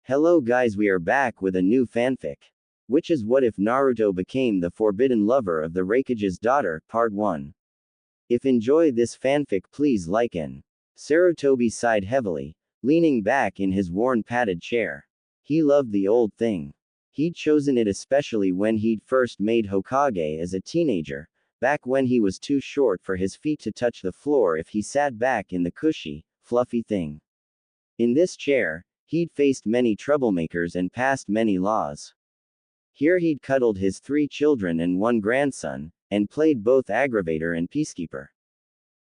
Hello guys, we are back with a new fanfic. Which is what if Naruto became the forbidden lover of the Raikage's daughter, part 1. If enjoy this fanfic please like and. Sarutobi sighed heavily, leaning back in his worn padded chair. He loved the old thing. He'd chosen it especially when he'd first made Hokage as a teenager, back when he was too short for his feet to touch the floor if he sat back in the cushy, fluffy thing. In this chair, he'd faced many troublemakers and passed many laws. Here he'd cuddled his 3 children and 1 grandson, and played both aggravator and peacekeeper.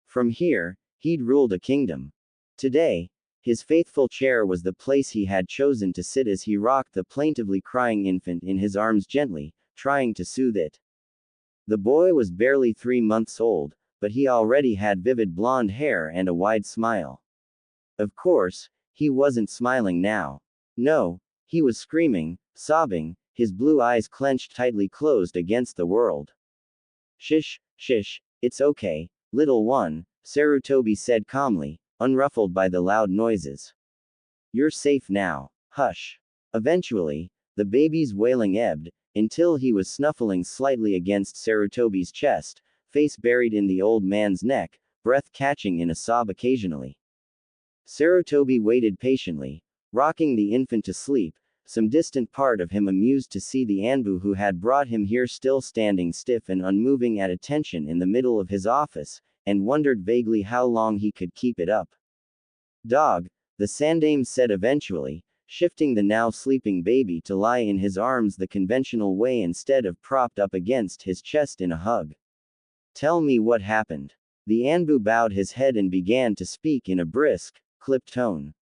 From here, he'd ruled a kingdom. Today, his faithful chair was the place he had chosen to sit as he rocked the plaintively crying infant in his arms gently, trying to soothe it. The boy was barely 3 months old, but he already had vivid blonde hair and a wide smile. Of course, he wasn't smiling now. No, he was screaming, sobbing, his blue eyes clenched tightly closed against the world. Shish, it's okay, little one, Sarutobi said calmly, unruffled by the loud noises. You're safe now. Hush. Eventually, the baby's wailing ebbed, until he was snuffling slightly against Sarutobi's chest, face buried in the old man's neck, breath catching in a sob occasionally. Sarutobi waited patiently, rocking the infant to sleep, some distant part of him amused to see the Anbu who had brought him here still standing stiff and unmoving at attention in the middle of his office, and wondered vaguely how long he could keep it up. Dog, the Sandame said eventually, shifting the now sleeping baby to lie in his arms the conventional way instead of propped up against his chest in a hug. Tell me what happened. The Anbu bowed his head and began to speak in a brisk, clipped tone.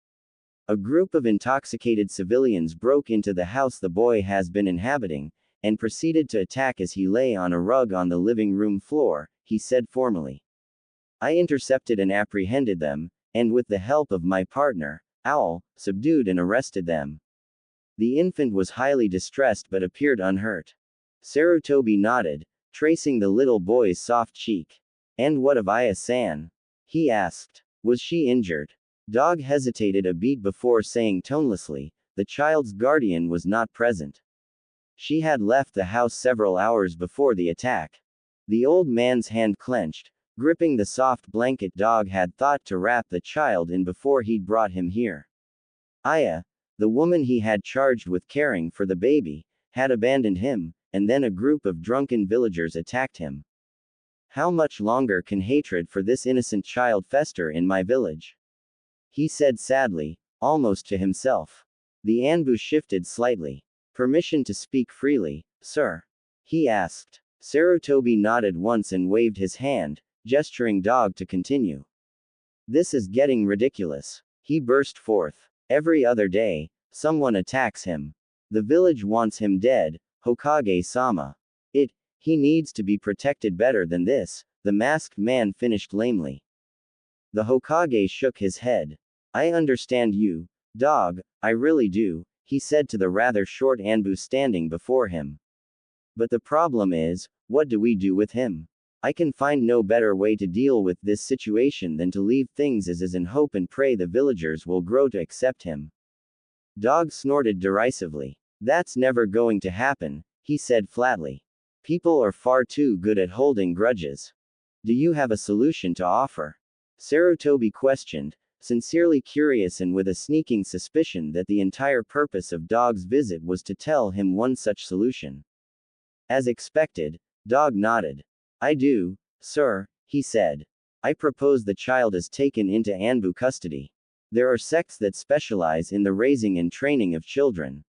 A group of intoxicated civilians broke into the house the boy has been inhabiting, and proceeded to attack as he lay on a rug on the living room floor, he said formally. I intercepted and apprehended them, and with the help of my partner, Owl, subdued and arrested them. The infant was highly distressed but appeared unhurt. Sarutobi nodded, tracing the little boy's soft cheek. And what of Aya-san? He asked. Was she injured? Dog hesitated a beat before saying tonelessly, the child's guardian was not present. She had left the house several hours before the attack. The old man's hand clenched, gripping the soft blanket Dog had thought to wrap the child in before he'd brought him here. Aya, the woman he had charged with caring for the baby, had abandoned him, and then a group of drunken villagers attacked him. How much longer can hatred for this innocent child fester in my village? He said sadly, almost to himself. The Anbu shifted slightly. Permission to speak freely, sir? He asked. Sarutobi nodded once and waved his hand, gesturing Dog to continue. This is getting ridiculous. He burst forth. Every other day, someone attacks him. The village wants him dead, Hokage-sama. He needs to be protected better than this, the masked man finished lamely. The Hokage shook his head. I understand you, Dog, I really do, he said to the rather short Anbu standing before him. But the problem is, what do we do with him? I can find no better way to deal with this situation than to leave things as is and hope and pray the villagers will grow to accept him. Dog snorted derisively. That's never going to happen, he said flatly. People are far too good at holding grudges. Do you have a solution to offer? Sarutobi questioned, sincerely curious and with a sneaking suspicion that the entire purpose of Dog's visit was to tell him one such solution. As expected, Dog nodded. I do, sir, he said. I propose the child is taken into Anbu custody. There are sects that specialize in the raising and training of children.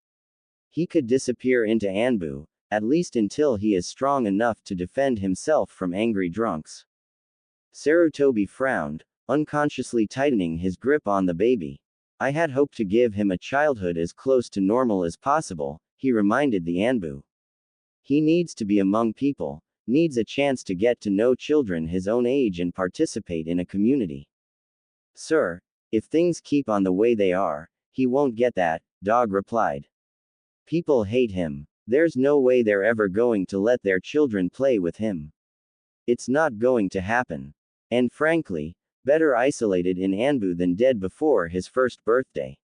He could disappear into Anbu, at least until he is strong enough to defend himself from angry drunks. Sarutobi frowned, unconsciously tightening his grip on the baby. I had hoped to give him a childhood as close to normal as possible, he reminded the Anbu. He needs to be among people, needs a chance to get to know children his own age and participate in a community. Sir, if things keep on the way they are, he won't get that, Dog replied. People hate him. There's no way they're ever going to let their children play with him. It's not going to happen. And frankly, better isolated in Anbu than dead before his first birthday.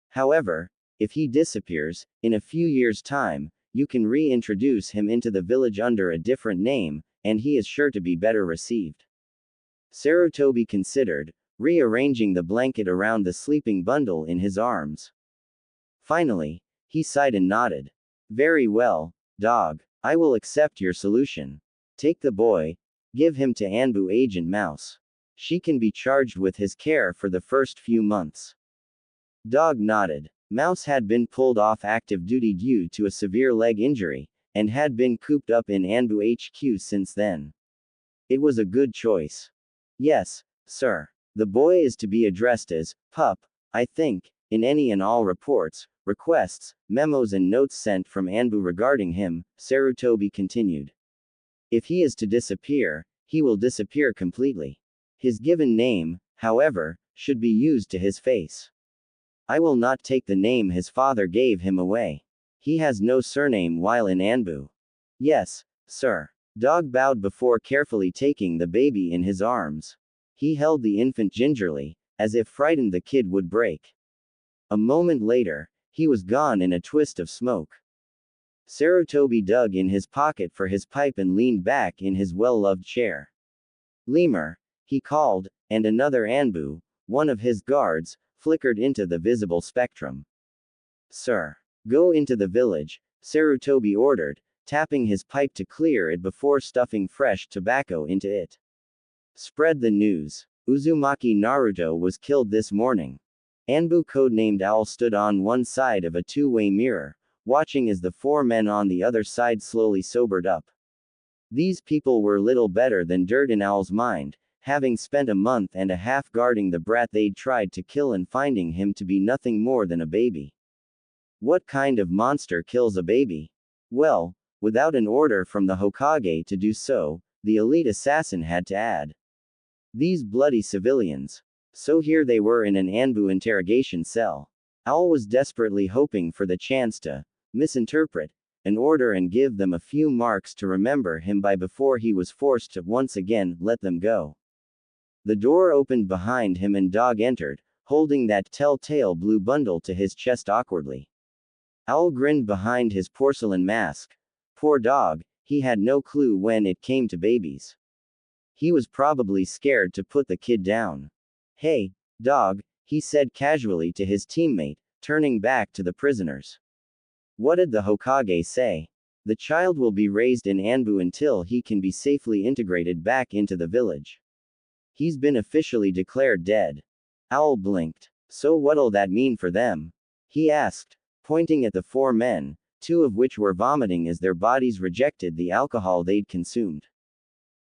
However, If he disappears, in a few years' time, you can reintroduce him into the village under a different name, and he is sure to be better received. Sarutobi considered, rearranging the blanket around the sleeping bundle in his arms. Finally, he sighed and nodded. Very well, dog. I will accept your solution. Take the boy, give him to Anbu Agent Mouse. She can be charged with his care for the first few months. Dog nodded. Mouse had been pulled off active duty due to a severe leg injury, and had been cooped up in Anbu HQ since then. It was a good choice. Yes, sir. The boy is to be addressed as Pup, I think, in any and all reports, requests, memos and notes sent from Anbu regarding him, Sarutobi continued. If he is to disappear, he will disappear completely. His given name, however, should be used to his face. I will not take the name his father gave him away. He has no surname while in Anbu. Yes, sir. Dog bowed before carefully taking the baby in his arms. He held the infant gingerly, as if frightened the kid would break. A moment later, he was gone in a twist of smoke. Sarutobi dug in his pocket for his pipe and leaned back in his well-loved chair. Lemur, he called, and another Anbu, one of his guards, flickered into the visible spectrum. Sir. Go into the village, Sarutobi ordered, tapping his pipe to clear it before stuffing fresh tobacco into it. Spread the news. Uzumaki Naruto was killed this morning. Anbu codenamed Owl stood on one side of a two-way mirror, watching as the four men on the other side slowly sobered up. These people were little better than dirt in Owl's mind, having spent a month and a half guarding the brat they'd tried to kill and finding him to be nothing more than a baby. What kind of monster kills a baby? Well, without an order from the Hokage to do so, the elite assassin had to add. These bloody civilians. So here they were in an Anbu interrogation cell. Owl was desperately hoping for the chance to misinterpret an order and give them a few marks to remember him by before he was forced to once again let them go. The door opened behind him and Dog entered, holding that telltale blue bundle to his chest awkwardly. Owl grinned behind his porcelain mask. Poor Dog, he had no clue when it came to babies. He was probably scared to put the kid down. Hey, Dog, he said casually to his teammate, turning back to the prisoners. What did the Hokage say? The child will be raised in Anbu until he can be safely integrated back into the village. He's been officially declared dead. Owl blinked. So what'll that mean for them? He asked, pointing at the four men, two of which were vomiting as their bodies rejected the alcohol they'd consumed.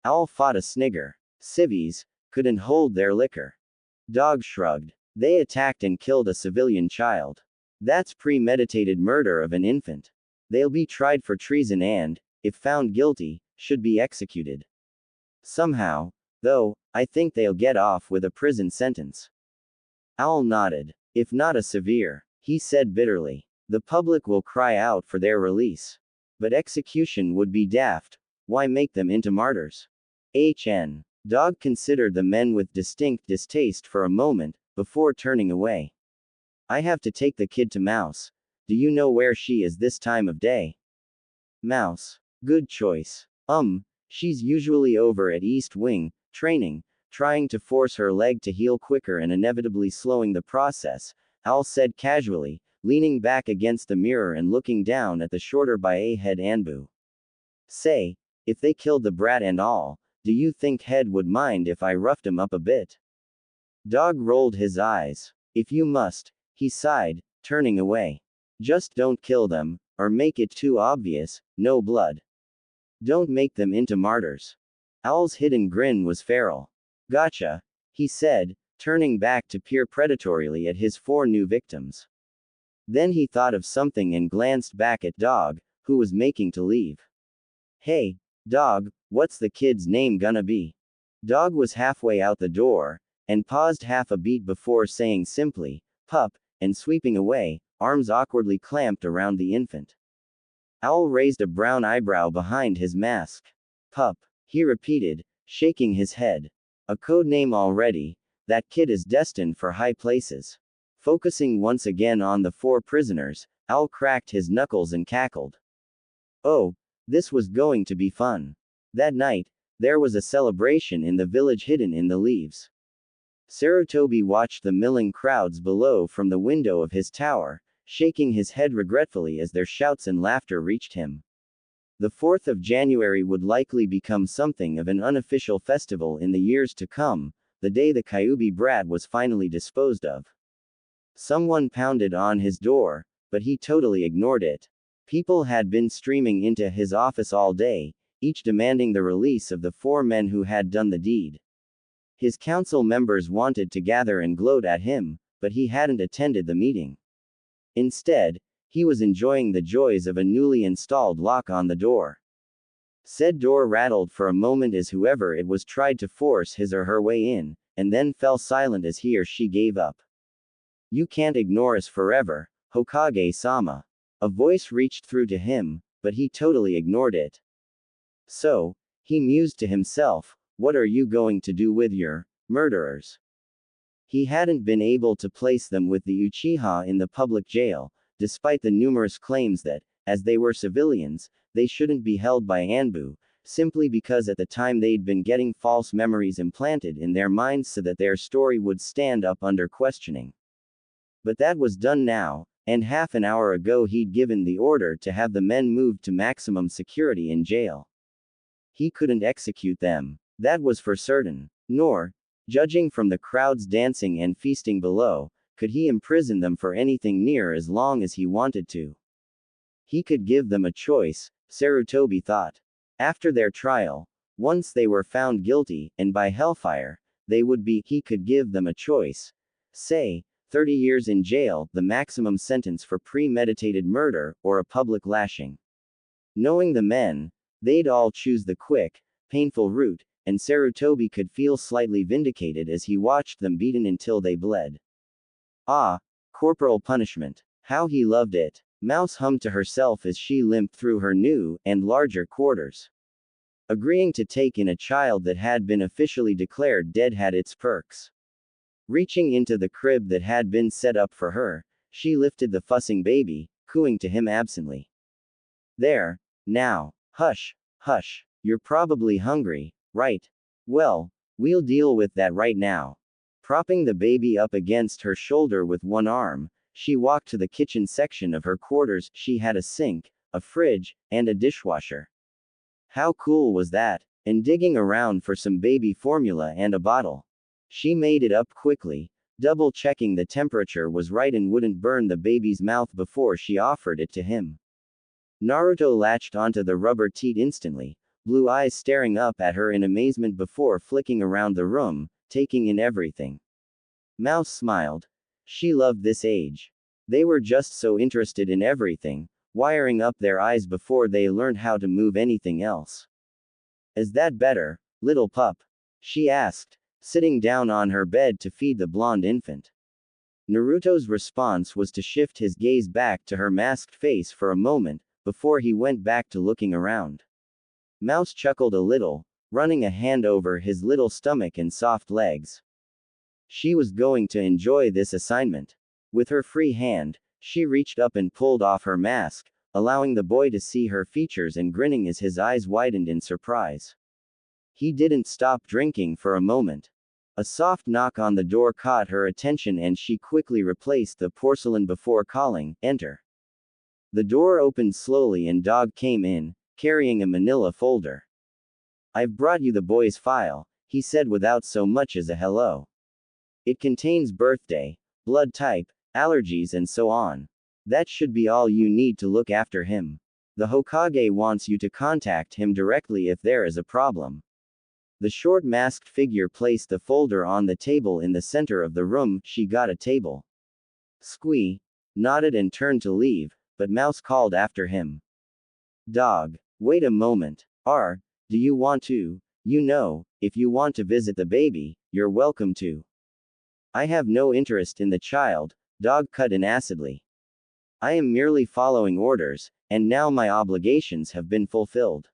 Owl fought a snigger. Civvies couldn't hold their liquor. Dog shrugged. They attacked and killed a civilian child. That's premeditated murder of an infant. They'll be tried for treason and, if found guilty, should be executed. Somehow, though, I think they'll get off with a prison sentence. Owl nodded. If not a severe, he said bitterly. The public will cry out for their release. But execution would be daft. Why make them into martyrs? HN. Dog considered the men with distinct distaste for a moment, before turning away. I have to take the kid to Mouse. Do you know where she is this time of day? Mouse. Good choice. She's usually over at East Wing, training, trying to force her leg to heal quicker and inevitably slowing the process, Owl said casually, leaning back against the mirror and looking down at the shorter by a head Anbu. Say, if they killed the brat and all, do you think Head would mind if I roughed him up a bit? Dog rolled his eyes. If you must, he sighed, turning away. Just don't kill them, or make it too obvious, no blood. Don't make them into martyrs. Owl's hidden grin was feral. Gotcha, he said, turning back to peer predatorily at his four new victims. Then he thought of something and glanced back at Dog, who was making to leave. Hey, Dog, what's the kid's name gonna be? Dog was halfway out the door, and paused half a beat before saying simply, Pup, and sweeping away, arms awkwardly clamped around the infant. Owl raised a brown eyebrow behind his mask. Pup, he repeated, shaking his head. A code name already, that kid is destined for high places. Focusing once again on the four prisoners, Owl cracked his knuckles and cackled. Oh, this was going to be fun. That night, there was a celebration in the village hidden in the leaves. Sarutobi watched the milling crowds below from the window of his tower, shaking his head regretfully as their shouts and laughter reached him. The 4th of January would likely become something of an unofficial festival in the years to come, the day the Kyuubi brat was finally disposed of. Someone pounded on his door, but he totally ignored it. People had been streaming into his office all day, each demanding the release of the 4 men who had done the deed. His council members wanted to gather and gloat at him, but he hadn't attended the meeting. Instead, he was enjoying the joys of a newly installed lock on the door. Said door rattled for a moment as whoever it was tried to force his or her way in, and then fell silent as he or she gave up. You can't ignore us forever, Hokage-sama. A voice reached through to him, but he totally ignored it. So, he mused to himself, what are you going to do with your murderers? He hadn't been able to place them with the Uchiha in the public jail, despite the numerous claims that, as they were civilians, they shouldn't be held by Anbu, simply because at the time they'd been getting false memories implanted in their minds so that their story would stand up under questioning. But that was done now, and half an hour ago he'd given the order to have the men moved to maximum security in jail. He couldn't execute them. That was for certain. Nor, judging from the crowds dancing and feasting below, could he imprison them for anything near as long as he wanted to. He could give them a choice, Sarutobi thought. After their trial, once they were found guilty, and by hellfire, he could give them a choice. Say, 30 years in jail, the maximum sentence for premeditated murder, or a public lashing. Knowing the men, they'd all choose the quick, painful route, and Sarutobi could feel slightly vindicated as he watched them beaten until they bled. Ah, corporal punishment. How he loved it. Mouse hummed to herself as she limped through her new, and larger quarters. Agreeing to take in a child that had been officially declared dead had its perks. Reaching into the crib that had been set up for her, she lifted the fussing baby, cooing to him absently. There, now, hush, hush, you're probably hungry, right? Well, we'll deal with that right now. Propping the baby up against her shoulder with one arm, she walked to the kitchen section of her quarters. She had a sink, a fridge, and a dishwasher. How cool was that? And digging around for some baby formula and a bottle. She made it up quickly, double-checking the temperature was right and wouldn't burn the baby's mouth before she offered it to him. Naruto latched onto the rubber teat instantly, blue eyes staring up at her in amazement before flicking around the room, taking in everything. Mouse smiled. She loved this age. They were just so interested in everything, wiring up their eyes before they learned how to move anything else. Is that better, little pup? She asked, sitting down on her bed to feed the blonde infant. Naruto's response was to shift his gaze back to her masked face for a moment, before he went back to looking around. Mouse chuckled a little, running a hand over his little stomach and soft legs. She was going to enjoy this assignment. With her free hand, she reached up and pulled off her mask, allowing the boy to see her features and grinning as his eyes widened in surprise. He didn't stop drinking for a moment. A soft knock on the door caught her attention and she quickly replaced the porcelain before calling, "Enter." The door opened slowly and Dog came in, carrying a manila folder. "I've brought you the boy's file," he said without so much as a hello. "It contains birthday, blood type, allergies and so on. That should be all you need to look after him. The Hokage wants you to contact him directly if there is a problem." The short masked figure placed the folder on the table in the center of the room. She got a table. Squee nodded and turned to leave, but Mouse called after him. "Dog, wait a moment. Do you want to? If you want to visit the baby, you're welcome to." "I have no interest in the child," Dog cut in acidly. "I am merely following orders, and now my obligations have been fulfilled."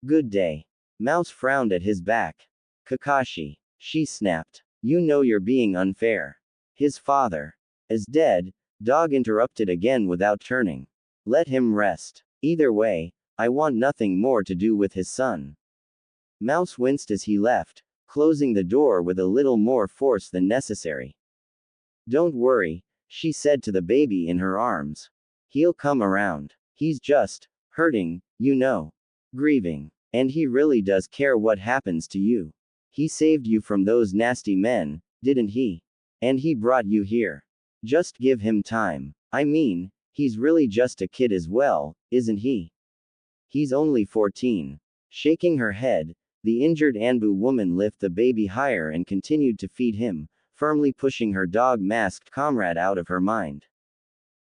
"Good day." Mouse frowned at his back. "Kakashi," she snapped. "You know you're being unfair." His father. Is dead, Dog interrupted again without turning. Let him rest. Either way, I want nothing more to do with his son. Mouse winced as he left, closing the door with a little more force than necessary. Don't worry, she said to the baby in her arms. He'll come around. He's just hurting, you know. Grieving. And he really does care what happens to you. He saved you from those nasty men, didn't he? And he brought you here. Just give him time. I mean, he's really just a kid as well, isn't he? He's only 14. Shaking her head, the injured Anbu woman lifted the baby higher and continued to feed him, firmly pushing her dog-masked comrade out of her mind.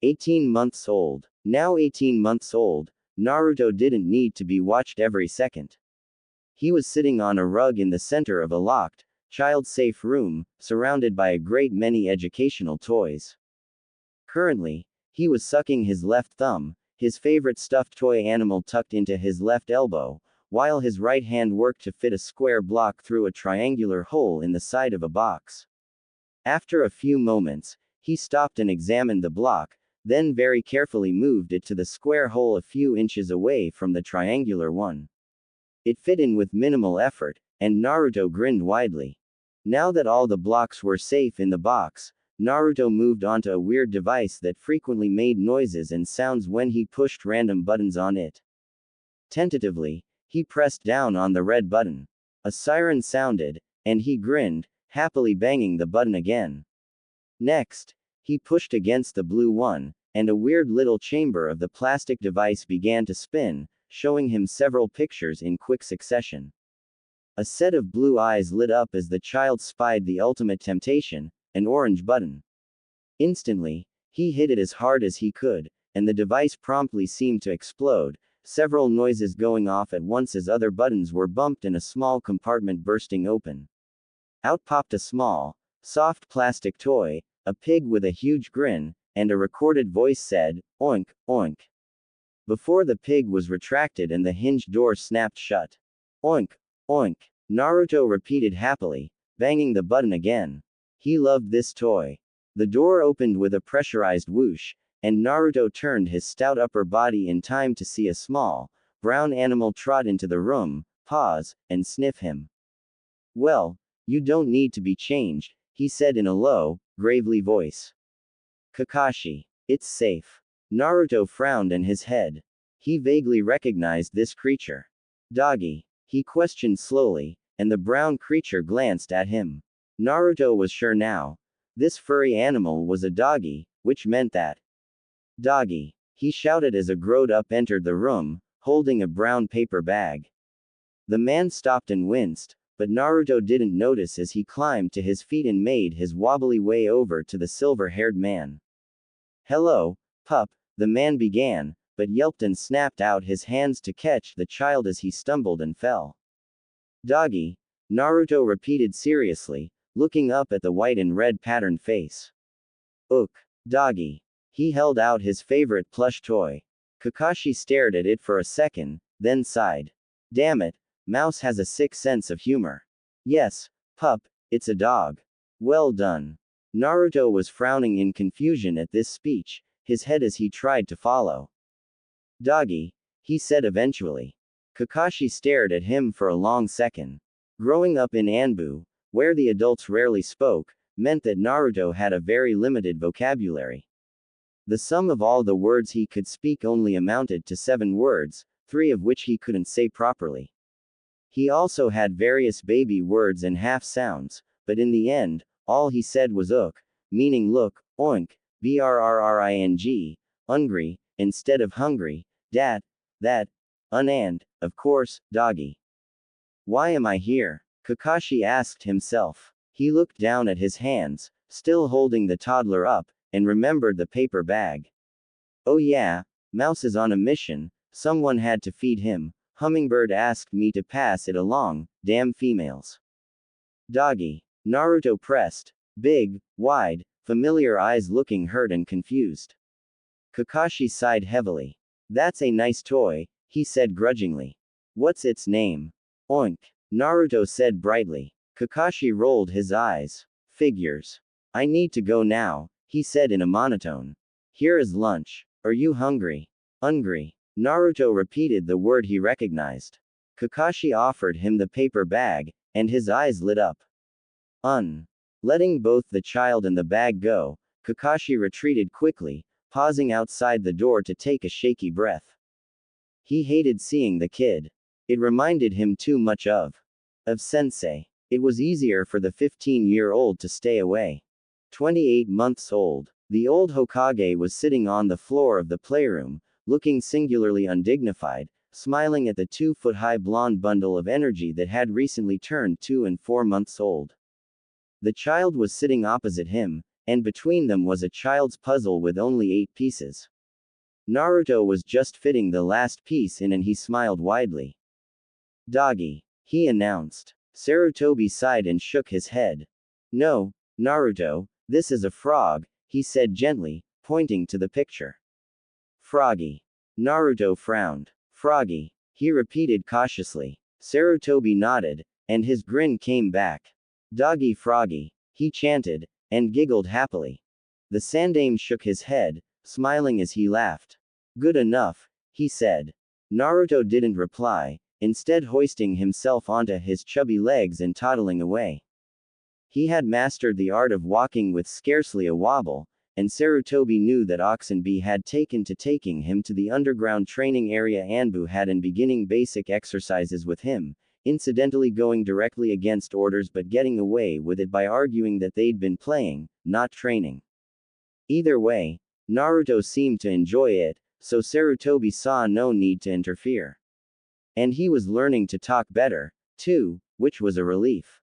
18 months old. Now 18 months old, Naruto didn't need to be watched every second. He was sitting on a rug in the center of a locked, child-safe room, surrounded by a great many educational toys. Currently, he was sucking his left thumb, his favorite stuffed toy animal tucked into his left elbow, while his right hand worked to fit a square block through a triangular hole in the side of a box. After a few moments, he stopped and examined the block, then very carefully moved it to the square hole a few inches away from the triangular one. It fit in with minimal effort, and Naruto grinned widely. Now that all the blocks were safe in the box, Naruto moved onto a weird device that frequently made noises and sounds when he pushed random buttons on it. Tentatively, he pressed down on the red button. A siren sounded, and he grinned, happily banging the button again. Next, he pushed against the blue one, and a weird little chamber of the plastic device began to spin, showing him several pictures in quick succession. A set of blue eyes lit up as the child spied the ultimate temptation, an orange button. Instantly, he hit it as hard as he could, and the device promptly seemed to explode, several noises going off at once as other buttons were bumped and a small compartment bursting open. Out popped a small, soft plastic toy, a pig with a huge grin, and a recorded voice said, "Oink, oink." Before the pig was retracted and the hinged door snapped shut. "Oink, oink," Naruto repeated happily, banging the button again. He loved this toy. The door opened with a pressurized whoosh, and Naruto turned his stout upper body in time to see a small, brown animal trot into the room, pause, and sniff him. "Well, you don't need to be changed," he said in a low, gravely voice. "Kakashi. It's safe." Naruto frowned and his head. He vaguely recognized this creature. "Doggy?" he questioned slowly, and the brown creature glanced at him. Naruto was sure now. This furry animal was a doggy, which meant that. "Doggy!" he shouted as a grown-up entered the room, holding a brown paper bag. The man stopped and winced, but Naruto didn't notice as he climbed to his feet and made his wobbly way over to the silver-haired man. "Hello, pup," the man began, but yelped and snapped out his hands to catch the child as he stumbled and fell. "Doggy," Naruto repeated seriously, looking up at the white and red patterned face. "Ook, doggy." He held out his favorite plush toy. Kakashi stared at it for a second, then sighed. "Damn it, Mouse has a sick sense of humor." "Yes, pup, it's a dog." "Well done." Naruto was frowning in confusion at this speech, his head as he tried to follow. "Doggy," he said eventually. Kakashi stared at him for a long second. Growing up in Anbu, where the adults rarely spoke, meant that Naruto had a very limited vocabulary. The sum of all the words he could speak only amounted to 7 words, 3 of which he couldn't say properly. He also had various baby words and half sounds, but in the end, all he said was ook, meaning look, oink, brrring, hungry, instead of hungry, dat, that, and, of course, doggy. "Why am I here?" Kakashi asked himself. He looked down at his hands, still holding the toddler up, and remembered the paper bag. "Oh yeah, Mouse is on a mission, someone had to feed him. Hummingbird asked me to pass it along, damn females." "Doggy." Naruto pressed. Big, wide, familiar eyes looking hurt and confused. Kakashi sighed heavily. "That's a nice toy," he said grudgingly. "What's its name?" "Oink," Naruto said brightly. Kakashi rolled his eyes. "Figures. I need to go now," he said in a monotone. Here is lunch. Are you hungry? Hungry. Naruto repeated the word he recognized. Kakashi offered him the paper bag, and his eyes lit up. Letting both the child and the bag go, Kakashi retreated quickly, pausing outside the door to take a shaky breath. He hated seeing the kid. It reminded him too much of Sensei. It was easier for the 15-year-old to stay away. 28 months old. The old Hokage was sitting on the floor of the playroom, looking singularly undignified, smiling at the 2-foot-high blonde bundle of energy that had recently turned 2 and 4 months old. The child was sitting opposite him, and between them was a child's puzzle with only 8 pieces. Naruto was just fitting the last piece in and he smiled widely. Doggy, he announced. Sarutobi sighed and shook his head. No, Naruto, this is a frog, he said gently, pointing to the picture. Froggy. Naruto frowned. Froggy, he repeated cautiously. Sarutobi nodded, and his grin came back. Doggy froggy, he chanted, and giggled happily. The Sandaime shook his head, smiling as he laughed. Good enough, he said. Naruto didn't reply, instead hoisting himself onto his chubby legs and toddling away. He had mastered the art of walking with scarcely a wobble, and Sarutobi knew that Oxenby had taken to taking him to the underground training area. Anbu had been beginning basic exercises with him, incidentally going directly against orders but getting away with it by arguing that they'd been playing, not training. Either way, Naruto seemed to enjoy it, so Sarutobi saw no need to interfere. And he was learning to talk better, too, which was a relief.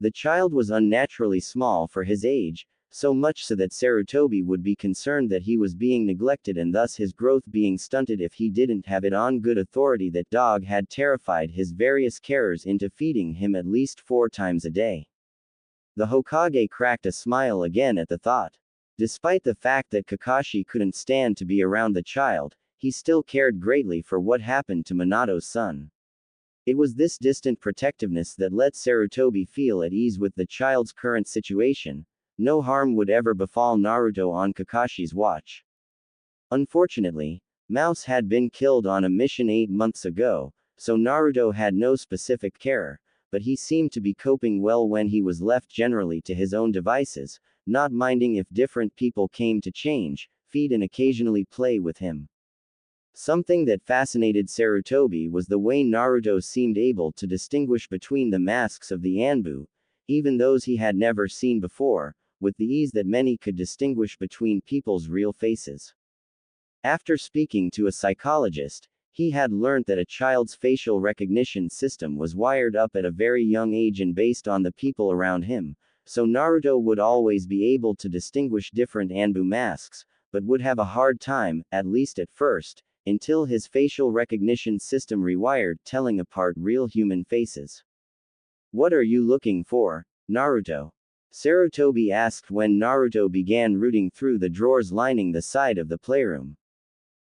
The child was unnaturally small for his age, so much so that Sarutobi would be concerned that he was being neglected and thus his growth being stunted if he didn't have it on good authority that Dog had terrified his various carers into feeding him at least 4 times a day. The Hokage cracked a smile again at the thought. Despite the fact that Kakashi couldn't stand to be around the child, he still cared greatly for what happened to Minato's son. It was this distant protectiveness that let Sarutobi feel at ease with the child's current situation. No harm would ever befall Naruto on Kakashi's watch. Unfortunately, Mouse had been killed on a mission 8 months ago, so Naruto had no specific carer, but he seemed to be coping well when he was left generally to his own devices, not minding if different people came to change, feed and occasionally play with him. Something that fascinated Sarutobi was the way Naruto seemed able to distinguish between the masks of the Anbu, even those he had never seen before, with the ease that many could distinguish between people's real faces. After speaking to a psychologist, he had learned that a child's facial recognition system was wired up at a very young age and based on the people around him, so Naruto would always be able to distinguish different Anbu masks, but would have a hard time, at least at first, until his facial recognition system rewired, telling apart real human faces. What are you looking for, Naruto? Sarutobi asked when Naruto began rooting through the drawers lining the side of the playroom.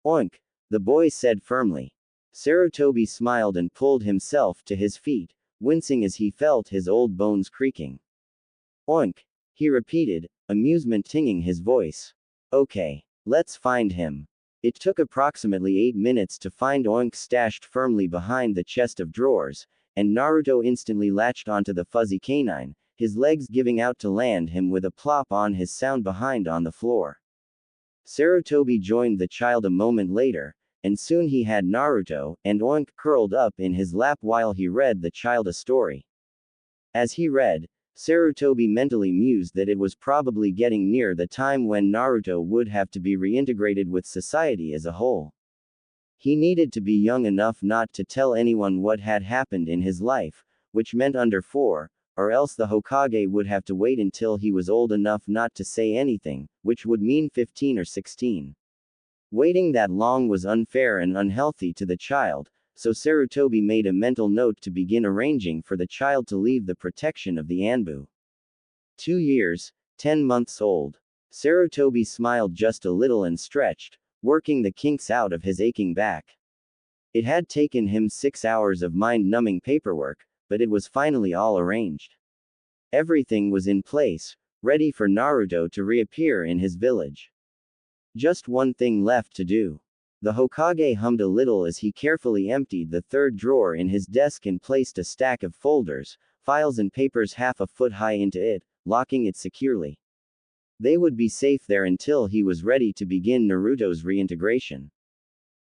Oink, the boy said firmly. Sarutobi smiled and pulled himself to his feet, wincing as he felt his old bones creaking. Oink, he repeated, amusement tinging his voice. Okay, let's find him. It took approximately 8 minutes to find Oink stashed firmly behind the chest of drawers, and Naruto instantly latched onto the fuzzy canine, his legs giving out to land him with a plop on his sound behind on the floor. Sarutobi joined the child a moment later, and soon he had Naruto and Oink curled up in his lap while he read the child a story. As he read, Sarutobi mentally mused that it was probably getting near the time when Naruto would have to be reintegrated with society as a whole. He needed to be young enough not to tell anyone what had happened in his life, which meant under 4, or else the Hokage would have to wait until he was old enough not to say anything, which would mean 15 or 16. Waiting that long was unfair and unhealthy to the child, so Sarutobi made a mental note to begin arranging for the child to leave the protection of the Anbu. 2 years, 10 months old. Sarutobi smiled just a little and stretched, working the kinks out of his aching back. It had taken him 6 hours of mind-numbing paperwork, but it was finally all arranged. Everything was in place, ready for Naruto to reappear in his village. Just one thing left to do. The Hokage hummed a little as he carefully emptied the third drawer in his desk and placed a stack of folders, files and papers half a foot high into it, locking it securely. They would be safe there until he was ready to begin Naruto's reintegration.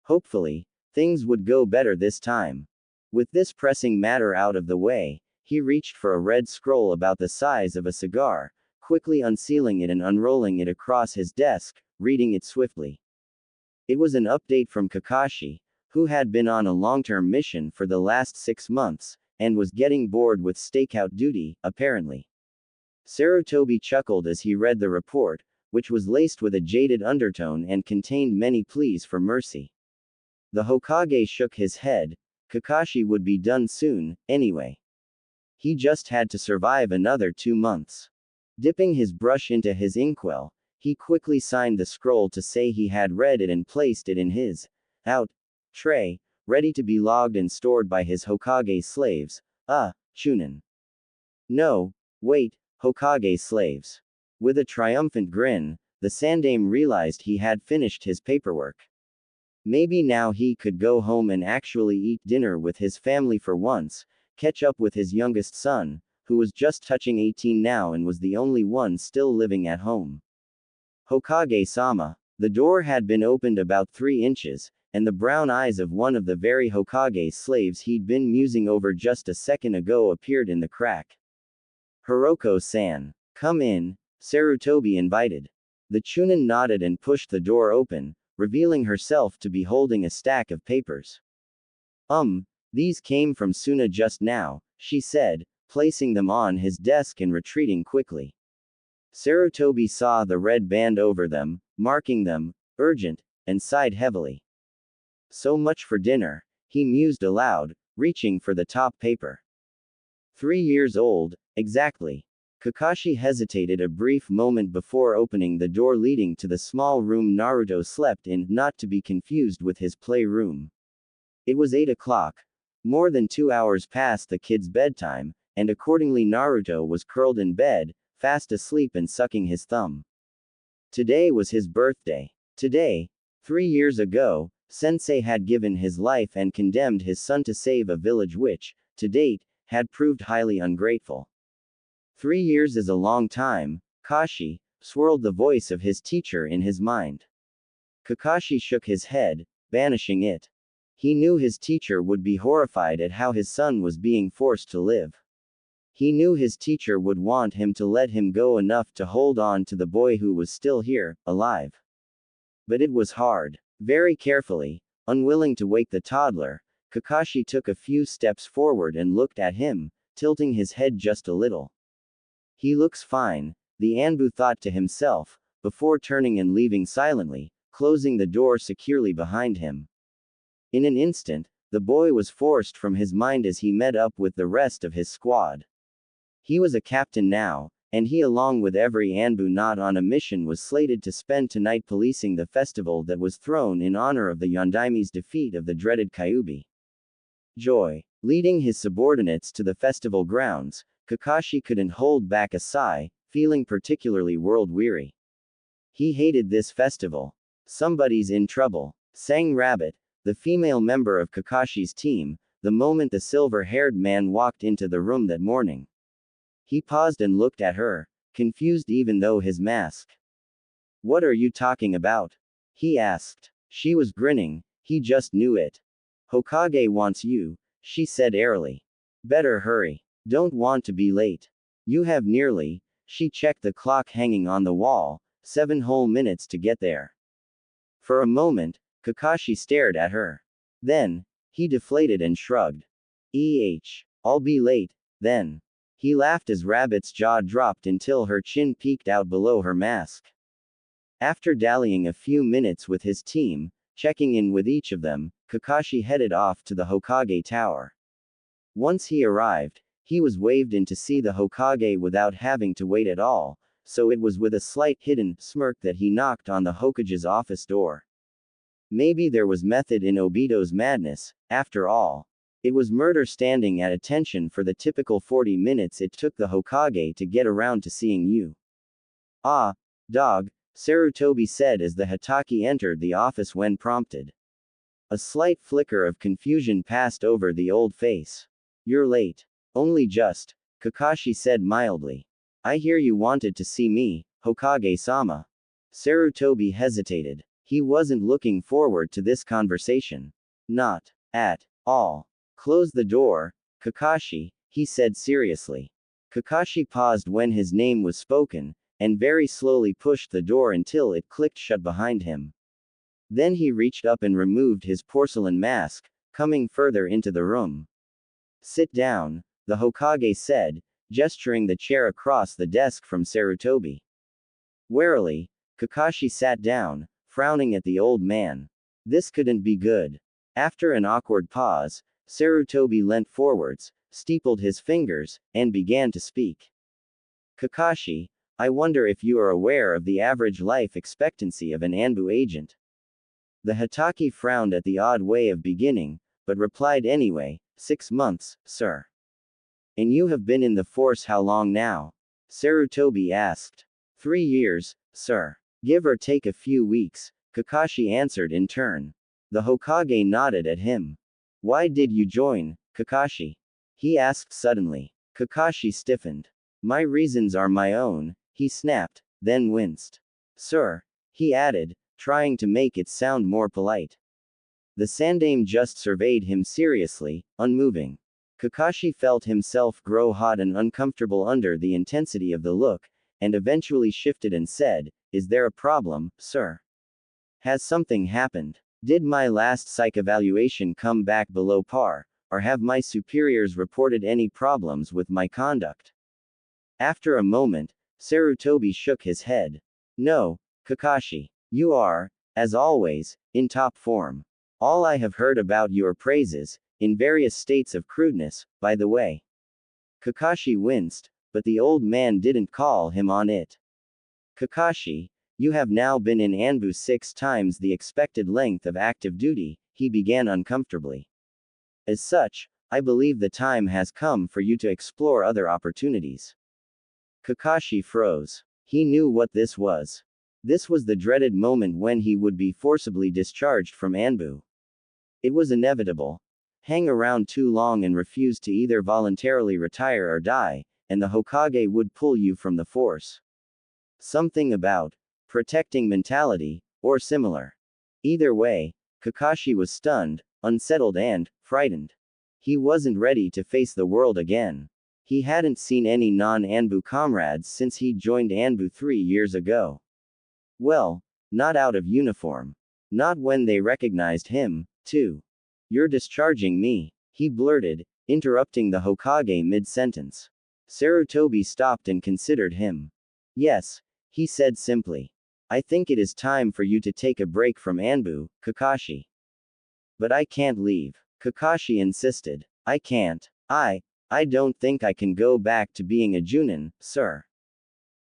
Hopefully, things would go better this time. With this pressing matter out of the way, he reached for a red scroll about the size of a cigar, quickly unsealing it and unrolling it across his desk, reading it swiftly. It was an update from Kakashi, who had been on a long-term mission for the last 6 months, and was getting bored with stakeout duty, apparently. Sarutobi chuckled as he read the report, which was laced with a jaded undertone and contained many pleas for mercy. The Hokage shook his head. Kakashi would be done soon, anyway. He just had to survive another 2 months. Dipping his brush into his inkwell, he quickly signed the scroll to say he had read it and placed it in his out tray, ready to be logged and stored by his Hokage slaves. Chunin. No, wait, Hokage slaves. With a triumphant grin, the Sandaime realized he had finished his paperwork. Maybe now he could go home and actually eat dinner with his family for once, catch up with his youngest son, who was just touching 18 now and was the only one still living at home. Hokage-sama. The door had been opened about 3 inches, and the brown eyes of one of the very Hokage slaves he'd been musing over just a second ago appeared in the crack. Hiroko-san. Come in, Sarutobi invited. The Chunin nodded and pushed the door open, revealing herself to be holding a stack of papers. These came from Suna just now, she said, placing them on his desk and retreating quickly. Sarutobi saw the red band over them, marking them urgent, and sighed heavily. So much for dinner, he mused aloud, reaching for the top paper. 3 years old, exactly. Kakashi hesitated a brief moment before opening the door leading to the small room Naruto slept in, not to be confused with his playroom. It was 8 o'clock. More than 2 hours past the kid's bedtime, and accordingly Naruto was curled in bed, fast asleep and sucking his thumb. Today was his birthday. Today, 3 years ago, Sensei had given his life and condemned his son to save a village which, to date, had proved highly ungrateful. 3 years is a long time, Kashi, swirled the voice of his teacher in his mind. Kakashi shook his head, banishing it. He knew his teacher would be horrified at how his son was being forced to live. He knew his teacher would want him to let him go enough to hold on to the boy who was still here, alive. But it was hard. Very carefully, unwilling to wake the toddler, Kakashi took a few steps forward and looked at him, tilting his head just a little. He looks fine, the Anbu thought to himself, before turning and leaving silently, closing the door securely behind him. In an instant, the boy was forced from his mind as he met up with the rest of his squad. He was a captain now, and he along with every Anbu not on a mission was slated to spend tonight policing the festival that was thrown in honor of the Yondaime's defeat of the dreaded Kyuubi. Joy. Leading his subordinates to the festival grounds, Kakashi couldn't hold back a sigh, feeling particularly world-weary. He hated this festival. Somebody's in trouble, sang Rabbit, the female member of Kakashi's team, the moment the silver-haired man walked into the room that morning. He paused and looked at her, confused even though his mask. What are you talking about? He asked. She was grinning, he just knew it. Hokage wants you, she said airily. Better hurry. Don't want to be late. You have nearly, she checked the clock hanging on the wall, 7 whole minutes to get there. For a moment, Kakashi stared at her. Then, he deflated and shrugged. I'll be late, then. He laughed as Rabbit's jaw dropped until her chin peeked out below her mask. After dallying a few minutes with his team, checking in with each of them, Kakashi headed off to the Hokage Tower. Once he arrived, he was waved in to see the Hokage without having to wait at all, so it was with a slight hidden smirk that he knocked on the Hokage's office door. Maybe there was method in Obito's madness, after all. It was murder standing at attention for the typical 40 minutes it took the Hokage to get around to seeing you. Ah, dog, Sarutobi said as the Hataki entered the office when prompted. A slight flicker of confusion passed over the old face. You're late. Only just, Kakashi said mildly. I hear you wanted to see me, Hokage-sama. Sarutobi hesitated. He wasn't looking forward to this conversation. Not at all. Close the door, Kakashi, he said seriously. Kakashi paused when his name was spoken, and very slowly pushed the door until it clicked shut behind him. Then he reached up and removed his porcelain mask, coming further into the room. Sit down, the Hokage said, gesturing the chair across the desk from Sarutobi. Warily, Kakashi sat down, frowning at the old man. This couldn't be good. After an awkward pause, Sarutobi leant forwards, steepled his fingers, and began to speak. Kakashi, I wonder if you are aware of the average life expectancy of an Anbu agent. The Hataki frowned at the odd way of beginning, but replied anyway, 6 months, sir. And you have been in the force how long now? Sarutobi asked. 3 years, sir. Give or take a few weeks, Kakashi answered in turn. The Hokage nodded at him. Why did you join, Kakashi? He asked suddenly. Kakashi stiffened. My reasons are my own, he snapped, then winced. Sir, he added, trying to make it sound more polite. The Sandaime just surveyed him seriously, unmoving. Kakashi felt himself grow hot and uncomfortable under the intensity of the look, and eventually shifted and said, Is there a problem, sir? Has something happened? Did my last psych evaluation come back below par, or have my superiors reported any problems with my conduct? After a moment, Sarutobi shook his head. No, Kakashi. You are, as always, in top form. All I have heard about your praises, in various states of crudeness, by the way. Kakashi winced, but the old man didn't call him on it. Kakashi, you have now been in Anbu 6 times the expected length of active duty, he began uncomfortably. As such, I believe the time has come for you to explore other opportunities. Kakashi froze. He knew what this was. This was the dreaded moment when he would be forcibly discharged from Anbu. It was inevitable. Hang around too long and refuse to either voluntarily retire or die, and the Hokage would pull you from the force. Something about protecting mentality, or similar. Either way, Kakashi was stunned, unsettled and frightened. He wasn't ready to face the world again. He hadn't seen any non-Anbu comrades since he joined Anbu 3 years ago. Well, not out of uniform. Not when they recognized him, too. You're discharging me, he blurted, interrupting the Hokage mid-sentence. Sarutobi stopped and considered him. Yes, he said simply. I think it is time for you to take a break from Anbu, Kakashi. But I can't leave, Kakashi insisted. I can't. I don't think I can go back to being a Junin, sir.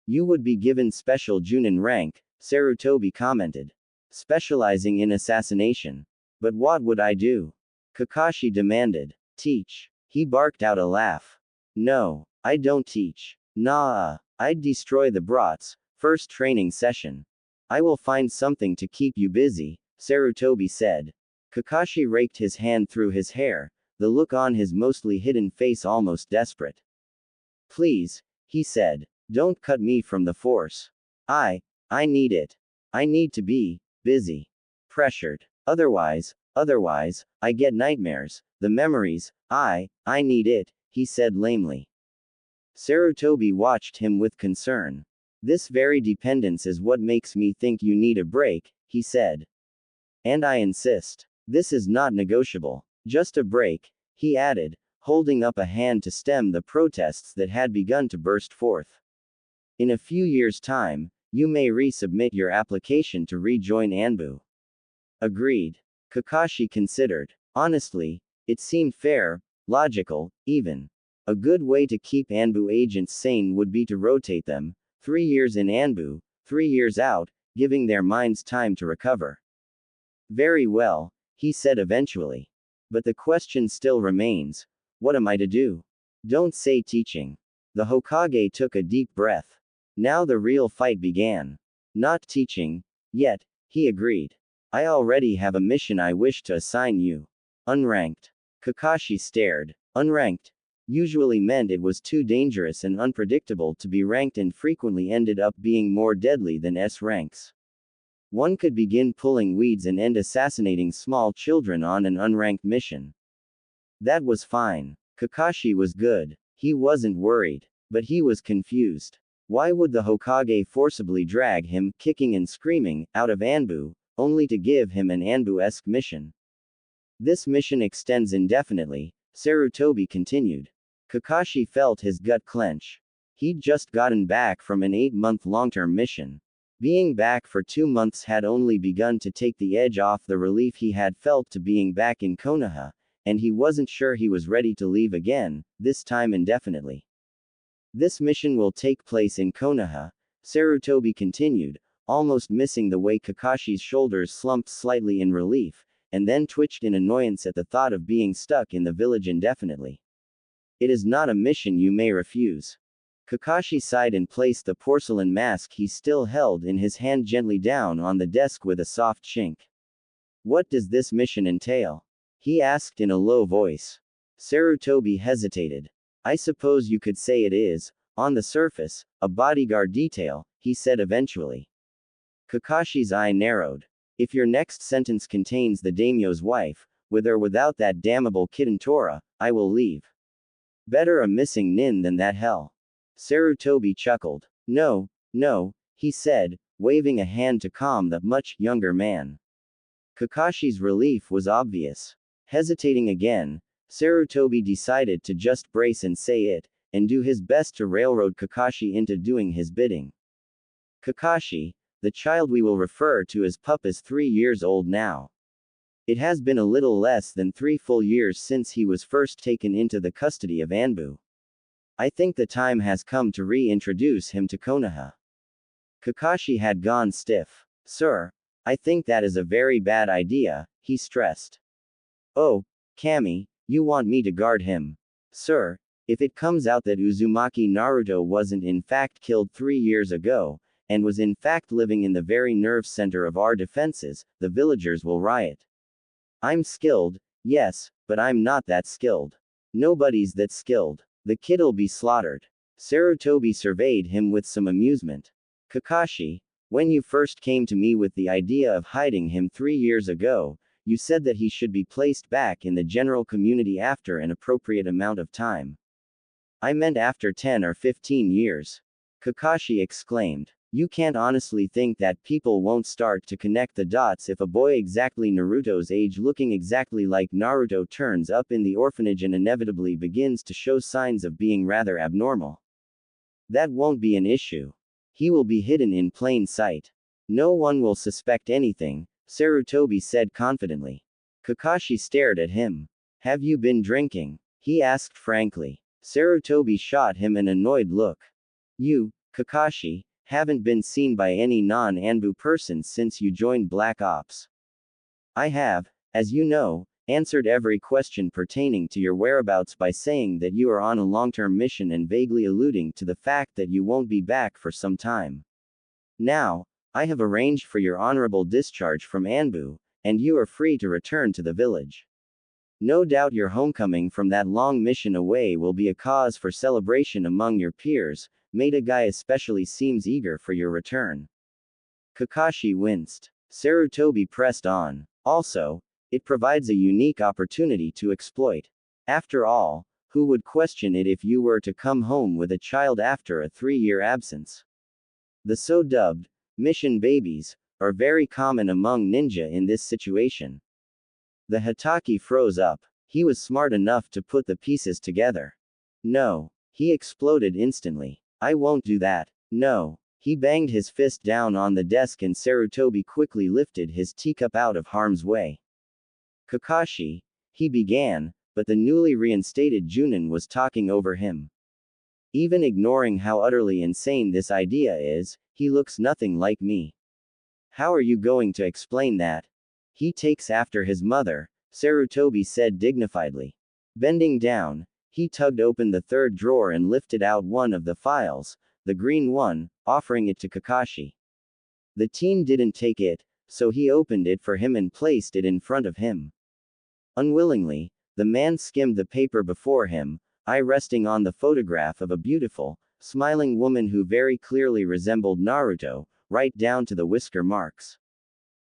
You would be given special Junin rank, Sarutobi commented. Specializing in assassination. But what would I do? Kakashi demanded. Teach. He barked out a laugh. No, I don't teach. Nah, I'd destroy the brats, first training session. I will find something to keep you busy, Sarutobi said. Kakashi raked his hand through his hair, the look on his mostly hidden face almost desperate. Please, he said, don't cut me from the force. I need it. I need to be busy. Pressured. Otherwise, I get nightmares, the memories, I need it, he said lamely. Sarutobi watched him with concern. This very dependence is what makes me think you need a break, he said. And I insist. This is not negotiable. Just a break, he added, holding up a hand to stem the protests that had begun to burst forth. In a few years' time, you may resubmit your application to rejoin Anbu. Agreed. Kakashi considered. Honestly, it seemed fair, logical, even. A good way to keep Anbu agents sane would be to rotate them, 3 years in Anbu, 3 years out, giving their minds time to recover. Very well, he said eventually. But the question still remains, what am I to do? Don't say teaching. The Hokage took a deep breath. Now the real fight began. Not teaching, yet, he agreed. I already have a mission I wish to assign you. Unranked. Kakashi stared. Unranked usually meant it was too dangerous and unpredictable to be ranked and frequently ended up being more deadly than S ranks. One could begin pulling weeds and end assassinating small children on an unranked mission. That was fine. Kakashi was good. He wasn't worried. But he was confused. Why would the Hokage forcibly drag him, kicking and screaming, out of Anbu, only to give him an Anbu-esque mission? This mission extends indefinitely, Sarutobi continued. Kakashi felt his gut clench. He'd just gotten back from an 8-month long-term mission. Being back for 2 months had only begun to take the edge off the relief he had felt to being back in Konoha, and he wasn't sure he was ready to leave again, this time indefinitely. This mission will take place in Konoha, Sarutobi continued, almost missing the way Kakashi's shoulders slumped slightly in relief, and then twitched in annoyance at the thought of being stuck in the village indefinitely. It is not a mission you may refuse. Kakashi sighed and placed the porcelain mask he still held in his hand gently down on the desk with a soft chink. What does this mission entail? He asked in a low voice. Sarutobi hesitated. I suppose you could say it is, on the surface, a bodyguard detail, he said eventually. Kakashi's eye narrowed. If your next sentence contains the daimyo's wife, with or without that damnable Kidentora, I will leave. Better a missing nin than that hell. Sarutobi chuckled. No, no, he said, waving a hand to calm the much younger man. Kakashi's relief was obvious. Hesitating again, Sarutobi decided to just brace and say it, and do his best to railroad Kakashi into doing his bidding. Kakashi, the child we will refer to as Pup, is 3 years old now. It has been a little less than 3 full years since he was first taken into the custody of Anbu. I think the time has come to reintroduce him to Konoha. Kakashi had gone stiff. Sir, I think that is a very bad idea, he stressed. Oh, Kami, you want me to guard him? Sir, if it comes out that Uzumaki Naruto wasn't in fact killed 3 years ago, and was in fact living in the very nerve center of our defenses, the villagers will riot. I'm skilled, yes, but I'm not that skilled. Nobody's that skilled. The kid'll be slaughtered. Sarutobi surveyed him with some amusement. Kakashi, when you first came to me with the idea of hiding him 3 years ago, you said that he should be placed back in the general community after an appropriate amount of time. I meant after 10 or 15 years. Kakashi exclaimed. You can't honestly think that people won't start to connect the dots if a boy exactly Naruto's age looking exactly like Naruto turns up in the orphanage and inevitably begins to show signs of being rather abnormal. That won't be an issue. He will be hidden in plain sight. No one will suspect anything, Sarutobi said confidently. Kakashi stared at him. Have you been drinking? He asked frankly. Sarutobi shot him an annoyed look. You, Kakashi, haven't been seen by any non-Anbu person since you joined Black Ops. I have, as you know, answered every question pertaining to your whereabouts by saying that you are on a long-term mission and vaguely alluding to the fact that you won't be back for some time. Now, I have arranged for your honorable discharge from Anbu, and you are free to return to the village. No doubt your homecoming from that long mission away will be a cause for celebration among your peers. Maida Guy especially seems eager for your return. Kakashi winced. Sarutobi pressed on. Also, it provides a unique opportunity to exploit. After all, who would question it if you were to come home with a child after a 3-year absence? The so-dubbed mission babies are very common among ninja in this situation. The Hatake froze up. He was smart enough to put the pieces together. No, he exploded instantly. I won't do that. No. He banged his fist down on the desk and Sarutobi quickly lifted his teacup out of harm's way. Kakashi, he began, but the newly reinstated Junin was talking over him. Even ignoring how utterly insane this idea is, he looks nothing like me. How are you going to explain that? He takes after his mother, Sarutobi said dignifiedly. Bending down, he tugged open the third drawer and lifted out one of the files, the green one, offering it to Kakashi. The teen didn't take it, so he opened it for him and placed it in front of him. Unwillingly, the man skimmed the paper before him, eye resting on the photograph of a beautiful, smiling woman who very clearly resembled Naruto, right down to the whisker marks.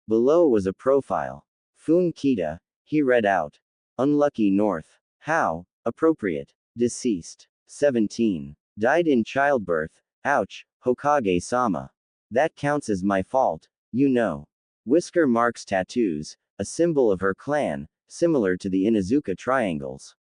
Below was a profile. Fun Kita, he read out. Unlucky North. How appropriate. Deceased. 17. Died in childbirth. Ouch, Hokage-sama. That counts as my fault, you know. Whisker marks tattoos, a symbol of her clan, similar to the Inuzuka triangles.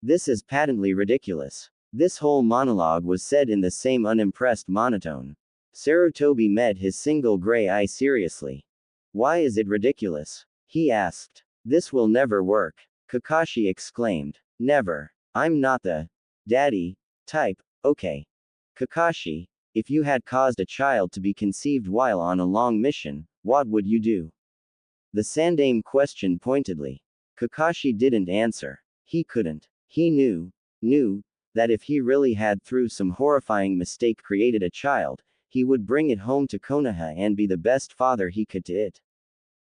This is patently ridiculous. This whole monologue was said in the same unimpressed monotone. Sarutobi met his single gray eye seriously. Why is it ridiculous? He asked. This will never work. Kakashi exclaimed. Never. I'm not the daddy type, okay. Kakashi, if you had caused a child to be conceived while on a long mission, what would you do? The Sandaime questioned pointedly. Kakashi didn't answer. He couldn't. He knew that if he really had through some horrifying mistake created a child, he would bring it home to Konoha and be the best father he could to it.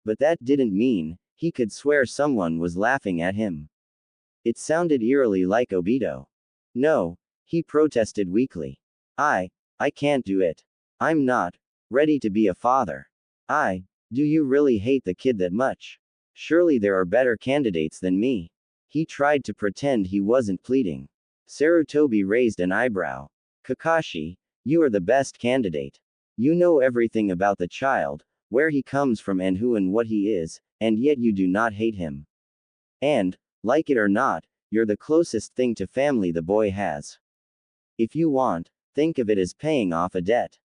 But that didn't mean he could swear someone was laughing at him. It sounded eerily like Obito. No, he protested weakly. I can't do it. I'm not ready to be a father. Do you really hate the kid that much? Surely there are better candidates than me. He tried to pretend he wasn't pleading. Sarutobi raised an eyebrow. Kakashi, you are the best candidate. You know everything about the child, where he comes from and who and what he is, and yet you do not hate him. And, like it or not, you're the closest thing to family the boy has. If you want, think of it as paying off a debt.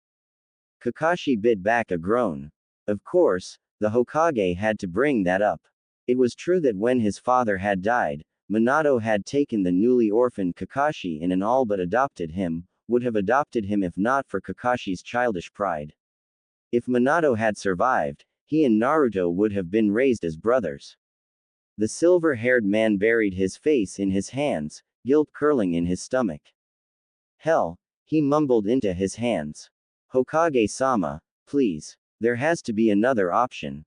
Kakashi bit back a groan. Of course, the Hokage had to bring that up. It was true that when his father had died, Minato had taken the newly orphaned Kakashi in and all but adopted him, would have adopted him if not for Kakashi's childish pride. If Minato had survived, he and Naruto would have been raised as brothers. The silver-haired man buried his face in his hands, guilt curling in his stomach. Hell, he mumbled into his hands. Hokage-sama, please. There has to be another option.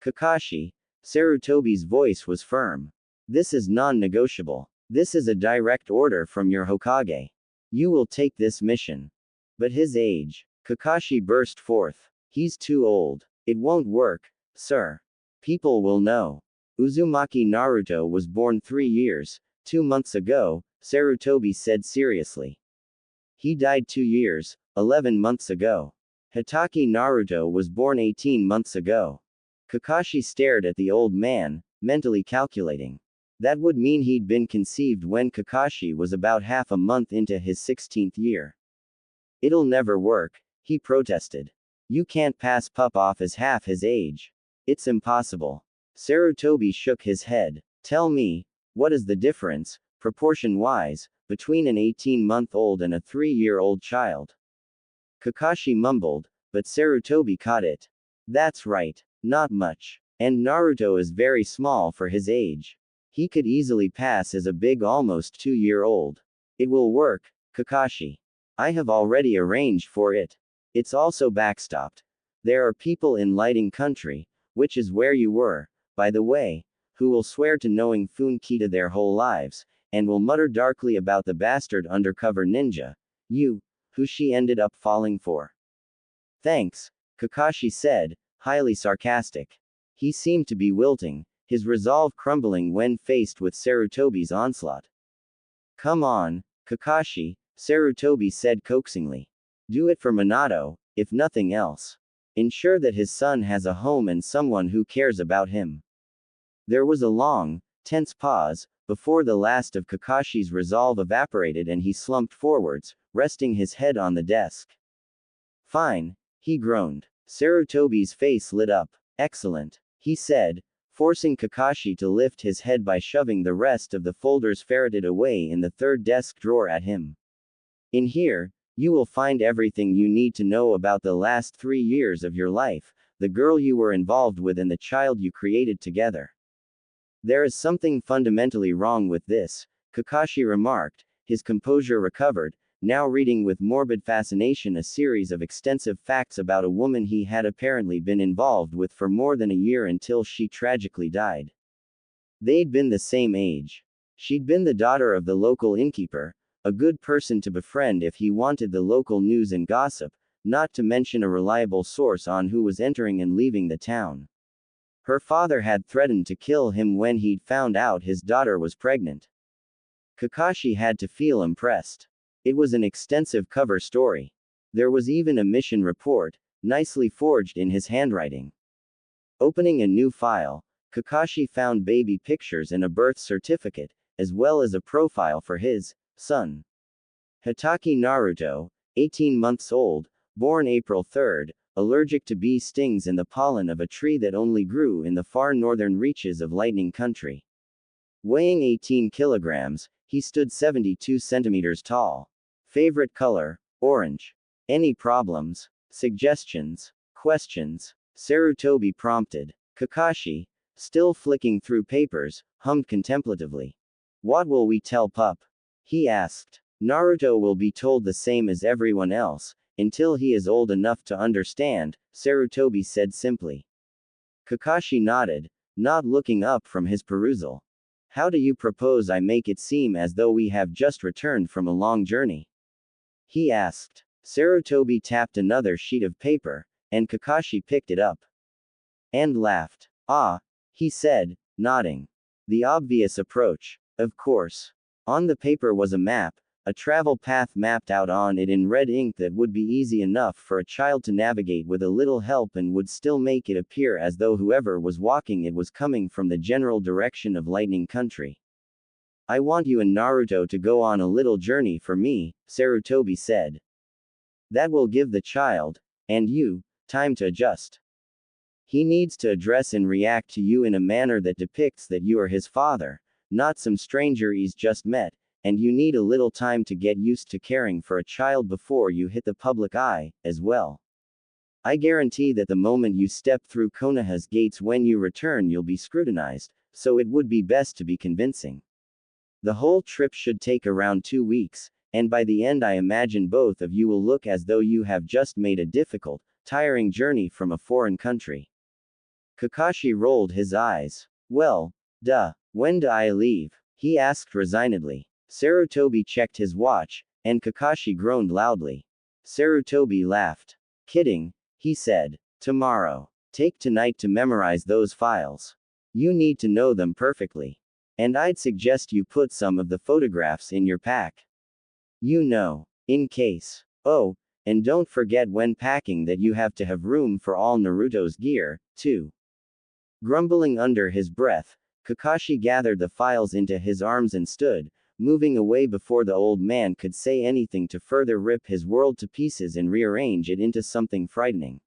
Kakashi. Sarutobi's voice was firm. This is non-negotiable. This is a direct order from your Hokage. You will take this mission. But his age. Kakashi burst forth. He's too old. It won't work, sir. People will know. Uzumaki Naruto was born 3 years, 2 months ago, Sarutobi said seriously. He died 2 years, 11 months ago. Hitaki Naruto was born 18 months ago. Kakashi stared at the old man, mentally calculating. That would mean he'd been conceived when Kakashi was about half a month into his 16th year. It'll never work, he protested. You can't pass Pup off as half his age. It's impossible. Sarutobi shook his head. Tell me, what is the difference, proportion-wise, between an 18-month-old and a 3-year-old child? Kakashi mumbled, but Sarutobi caught it. That's right. Not much. And Naruto is very small for his age. He could easily pass as a big almost 2-year-old. It will work, Kakashi. I have already arranged for it. It's also backstopped. There are people in Lighting Country, which is where you were, by the way, who will swear to knowing Fun Kita their whole lives, and will mutter darkly about the bastard undercover ninja, who she ended up falling for. Thanks, Kakashi said, highly sarcastic. He seemed to be wilting, his resolve crumbling when faced with Sarutobi's onslaught. Come on, Kakashi, Sarutobi said coaxingly. Do it for Minato, if nothing else. Ensure that his son has a home and someone who cares about him. There was a long, tense pause, before the last of Kakashi's resolve evaporated and he slumped forwards, resting his head on the desk. Fine, he groaned. Sarutobi's face lit up. Excellent, he said, forcing Kakashi to lift his head by shoving the rest of the folders ferreted away in the third desk drawer at him. In here, you will find everything you need to know about the last 3 years of your life, the girl you were involved with and the child you created together. There is something fundamentally wrong with this, Kakashi remarked, his composure recovered, now reading with morbid fascination a series of extensive facts about a woman he had apparently been involved with for more than a year until she tragically died. They'd been the same age. She'd been the daughter of the local innkeeper, a good person to befriend if he wanted the local news and gossip, not to mention a reliable source on who was entering and leaving the town. Her father had threatened to kill him when he'd found out his daughter was pregnant. Kakashi had to feel impressed. It was an extensive cover story. There was even a mission report, nicely forged in his handwriting. Opening a new file, Kakashi found baby pictures and a birth certificate, as well as a profile for his son. Hitaki Naruto, 18 months old, born April 3, allergic to bee stings and the pollen of a tree that only grew in the far northern reaches of Lightning Country. Weighing 18 kilograms, he stood 72 centimeters tall. Favorite color, orange. Any problems, suggestions, questions? Sarutobi prompted. Kakashi, still flicking through papers, hummed contemplatively. What will we tell Pup? He asked. Naruto will be told the same as everyone else, until he is old enough to understand, Sarutobi said simply. Kakashi nodded, not looking up from his perusal. How do you propose I make it seem as though we have just returned from a long journey? He asked. Sarutobi tapped another sheet of paper, and Kakashi picked it up. And laughed. Ah, he said, nodding. The obvious approach. Of course. On the paper was a map, a travel path mapped out on it in red ink that would be easy enough for a child to navigate with a little help and would still make it appear as though whoever was walking it was coming from the general direction of Lightning Country. I want you and Naruto to go on a little journey for me, Sarutobi said. That will give the child, and you, time to adjust. He needs to address and react to you in a manner that depicts that you are his father, not some stranger he's just met, and you need a little time to get used to caring for a child before you hit the public eye, as well. I guarantee that the moment you step through Konoha's gates when you return you'll be scrutinized, so it would be best to be convincing. The whole trip should take around 2 weeks, and by the end I imagine both of you will look as though you have just made a difficult, tiring journey from a foreign country. Kakashi rolled his eyes. Well, duh, when do I leave? He asked resignedly. Sarutobi checked his watch, and Kakashi groaned loudly. Sarutobi laughed. Kidding, he said. Tomorrow. Take tonight to memorize those files. You need to know them perfectly. And I'd suggest you put some of the photographs in your pack. You know, in case. Oh, and don't forget when packing that you have to have room for all Naruto's gear, too. Grumbling under his breath, Kakashi gathered the files into his arms and stood, moving away before the old man could say anything to further rip his world to pieces and rearrange it into something frightening.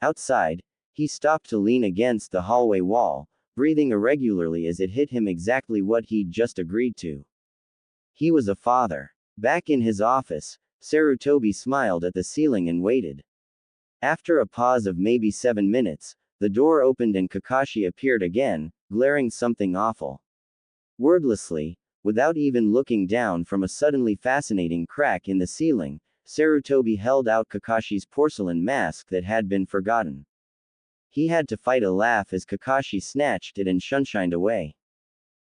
Outside, he stopped to lean against the hallway wall, breathing irregularly as it hit him exactly what he'd just agreed to. He was a father. Back in his office, Sarutobi smiled at the ceiling and waited. After a pause of maybe 7 minutes, the door opened and Kakashi appeared again, glaring something awful. Wordlessly, without even looking down from a suddenly fascinating crack in the ceiling, Sarutobi held out Kakashi's porcelain mask that had been forgotten. He had to fight a laugh as Kakashi snatched it and sunshined away.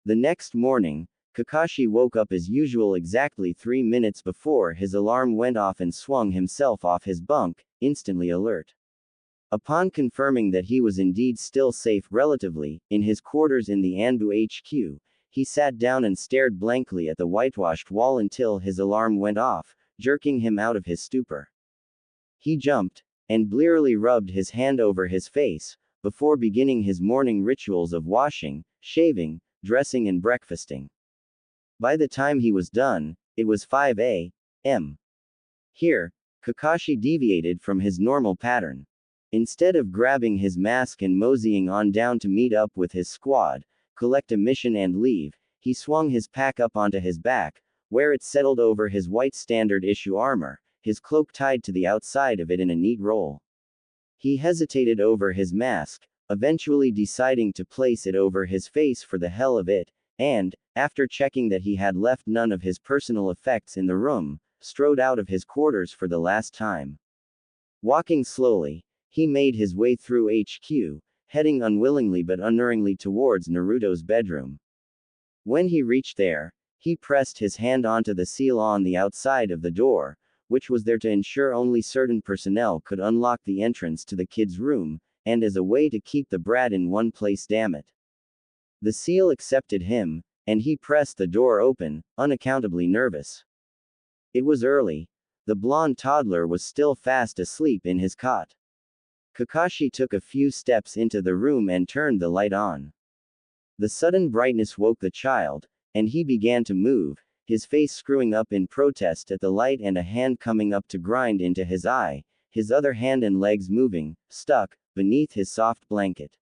The next morning, Kakashi woke up as usual exactly 3 minutes before his alarm went off and swung himself off his bunk, instantly alert. Upon confirming that he was indeed still safe relatively, in his quarters in the Anbu HQ, he sat down and stared blankly at the whitewashed wall until his alarm went off, jerking him out of his stupor. He jumped, and blearily rubbed his hand over his face, before beginning his morning rituals of washing, shaving, dressing and breakfasting. By the time he was done, it was 5 a.m. Here, Kakashi deviated from his normal pattern. Instead of grabbing his mask and moseying on down to meet up with his squad, collect a mission and leave, he swung his pack up onto his back, where it settled over his white standard issue armor, his cloak tied to the outside of it in a neat roll. He hesitated over his mask, eventually deciding to place it over his face for the hell of it, and, after checking that he had left none of his personal effects in the room, strode out of his quarters for the last time. Walking slowly, he made his way through HQ, heading unwillingly but unerringly towards Naruto's bedroom. When he reached there, he pressed his hand onto the seal on the outside of the door, which was there to ensure only certain personnel could unlock the entrance to the kid's room, and as a way to keep the brat in one place, damn it. The seal accepted him, and he pressed the door open, unaccountably nervous. It was early. The blonde toddler was still fast asleep in his cot. Kakashi took a few steps into the room and turned the light on. The sudden brightness woke the child, and he began to move, his face screwing up in protest at the light and a hand coming up to grind into his eye, his other hand and legs moving, stuck, beneath his soft blanket.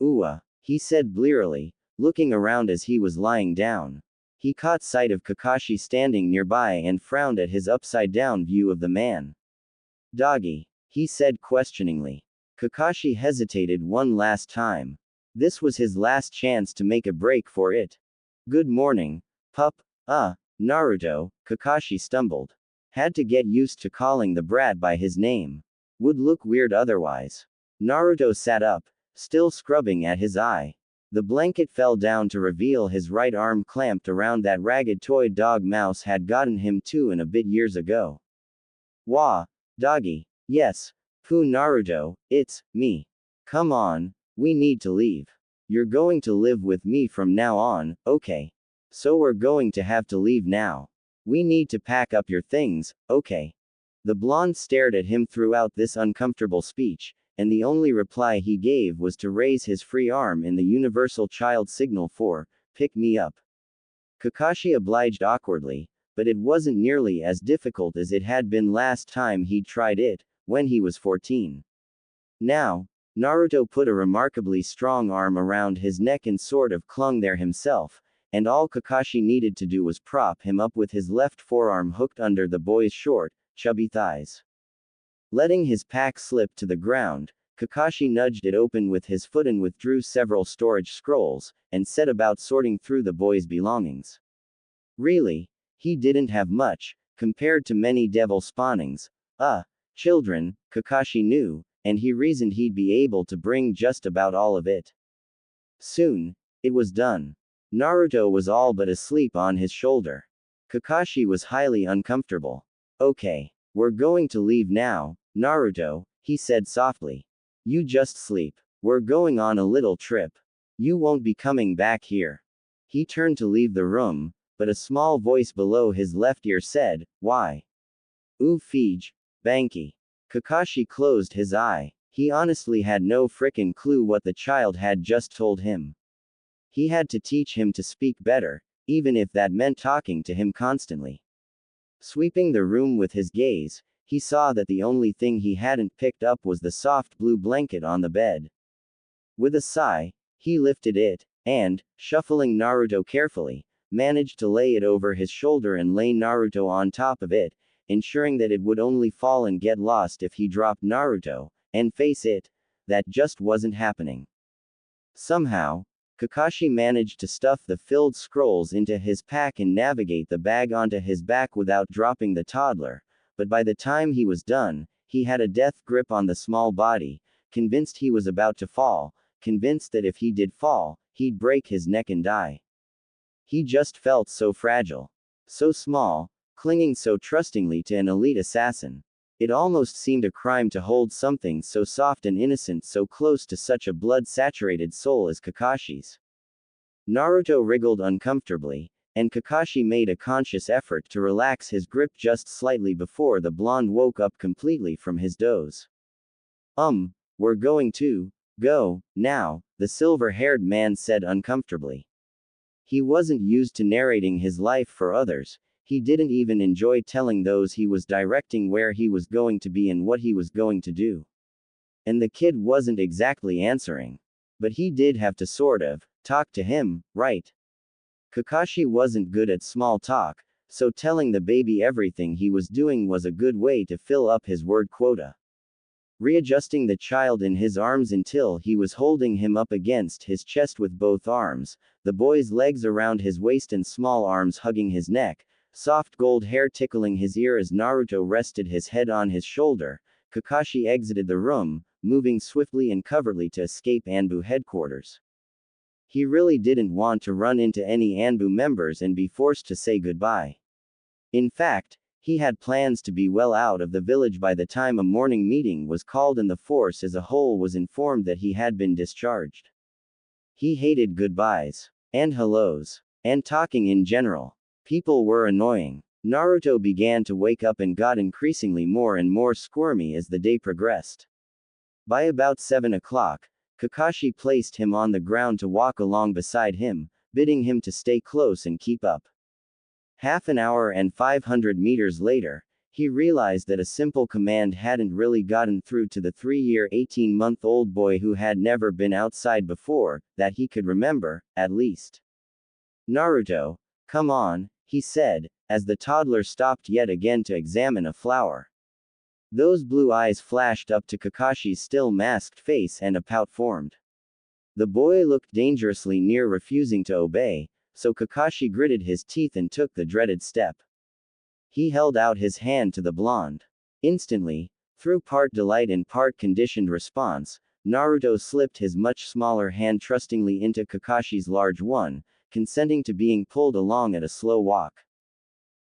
"Ooh," he said blearily, looking around as he was lying down. He caught sight of Kakashi standing nearby and frowned at his upside-down view of the man. "Doggy," he said questioningly. Kakashi hesitated one last time. This was his last chance to make a break for it. "Good morning, pup." Naruto," Kakashi stumbled. Had to get used to calling the brat by his name. Would look weird otherwise. Naruto sat up, still scrubbing at his eye. The blanket fell down to reveal his right arm clamped around that ragged toy dog Mouse had gotten him 2.5 years ago. "Wah, doggy." "Yes, Pooh Naruto, it's me. Come on, we need to leave. You're going to live with me from now on, okay? So we're going to have to leave now. We need to pack up your things, okay?" The blonde stared at him throughout this uncomfortable speech, and the only reply he gave was to raise his free arm in the universal child signal for, "Pick me up." Kakashi obliged awkwardly, but it wasn't nearly as difficult as it had been last time he'd tried it, when he was 14. Now, Naruto put a remarkably strong arm around his neck and sort of clung there himself, and all Kakashi needed to do was prop him up with his left forearm hooked under the boy's short, chubby thighs. Letting his pack slip to the ground, Kakashi nudged it open with his foot and withdrew several storage scrolls, and set about sorting through the boy's belongings. Really, he didn't have much, compared to many devil spawnings. Children, Kakashi knew, and he reasoned he'd be able to bring just about all of it. Soon, it was done. Naruto was all but asleep on his shoulder. Kakashi was highly uncomfortable. "Okay, we're going to leave now, Naruto," he said softly. "You just sleep. We're going on a little trip. You won't be coming back here." He turned to leave the room, but a small voice below his left ear said, "Why? Ooh Feej, Banky." Kakashi closed his eye. He honestly had no frickin' clue what the child had just told him. He had to teach him to speak better, even if that meant talking to him constantly. Sweeping the room with his gaze, he saw that the only thing he hadn't picked up was the soft blue blanket on the bed. With a sigh, he lifted it, and, shuffling Naruto carefully, managed to lay it over his shoulder and lay Naruto on top of it, ensuring that it would only fall and get lost if he dropped Naruto, and face it, that just wasn't happening. Somehow, Kakashi managed to stuff the filled scrolls into his pack and navigate the bag onto his back without dropping the toddler, but by the time he was done, he had a death grip on the small body, convinced he was about to fall, convinced that if he did fall, he'd break his neck and die. He just felt so fragile. So small, clinging so trustingly to an elite assassin. It almost seemed a crime to hold something so soft and innocent so close to such a blood-saturated soul as Kakashi's. Naruto wriggled uncomfortably, and Kakashi made a conscious effort to relax his grip just slightly before the blonde woke up completely from his doze. We're going to go now," the silver-haired man said uncomfortably. He wasn't used to narrating his life for others. He didn't even enjoy telling those he was directing where he was going to be and what he was going to do. And the kid wasn't exactly answering. But he did have to sort of talk to him, right? Kakashi wasn't good at small talk, so telling the baby everything he was doing was a good way to fill up his word quota. Readjusting the child in his arms until he was holding him up against his chest with both arms, the boy's legs around his waist and small arms hugging his neck, soft gold hair tickling his ear as Naruto rested his head on his shoulder. Kakashi exited the room, moving swiftly and covertly to escape Anbu headquarters. He really didn't want to run into any Anbu members and be forced to say goodbye. In fact, he had plans to be well out of the village by the time a morning meeting was called and the force as a whole was informed that he had been discharged. He hated goodbyes, and hellos, and talking in general. People were annoying. Naruto began to wake up and got increasingly more and more squirmy as the day progressed. By about 7 o'clock, Kakashi placed him on the ground to walk along beside him, bidding him to stay close and keep up. Half an hour and 500 meters later, he realized that a simple command hadn't really gotten through to the 3-year 18-month-old boy who had never been outside before, that he could remember, at least. Naruto, come on, he said, as the toddler stopped yet again to examine a flower. Those blue eyes flashed up to Kakashi's still masked face and a pout formed. The boy looked dangerously near refusing to obey, so Kakashi gritted his teeth and took the dreaded step. He held out his hand to the blonde. Instantly, through part delight and part conditioned response, Naruto slipped his much smaller hand trustingly into Kakashi's large one, consenting to being pulled along at a slow walk.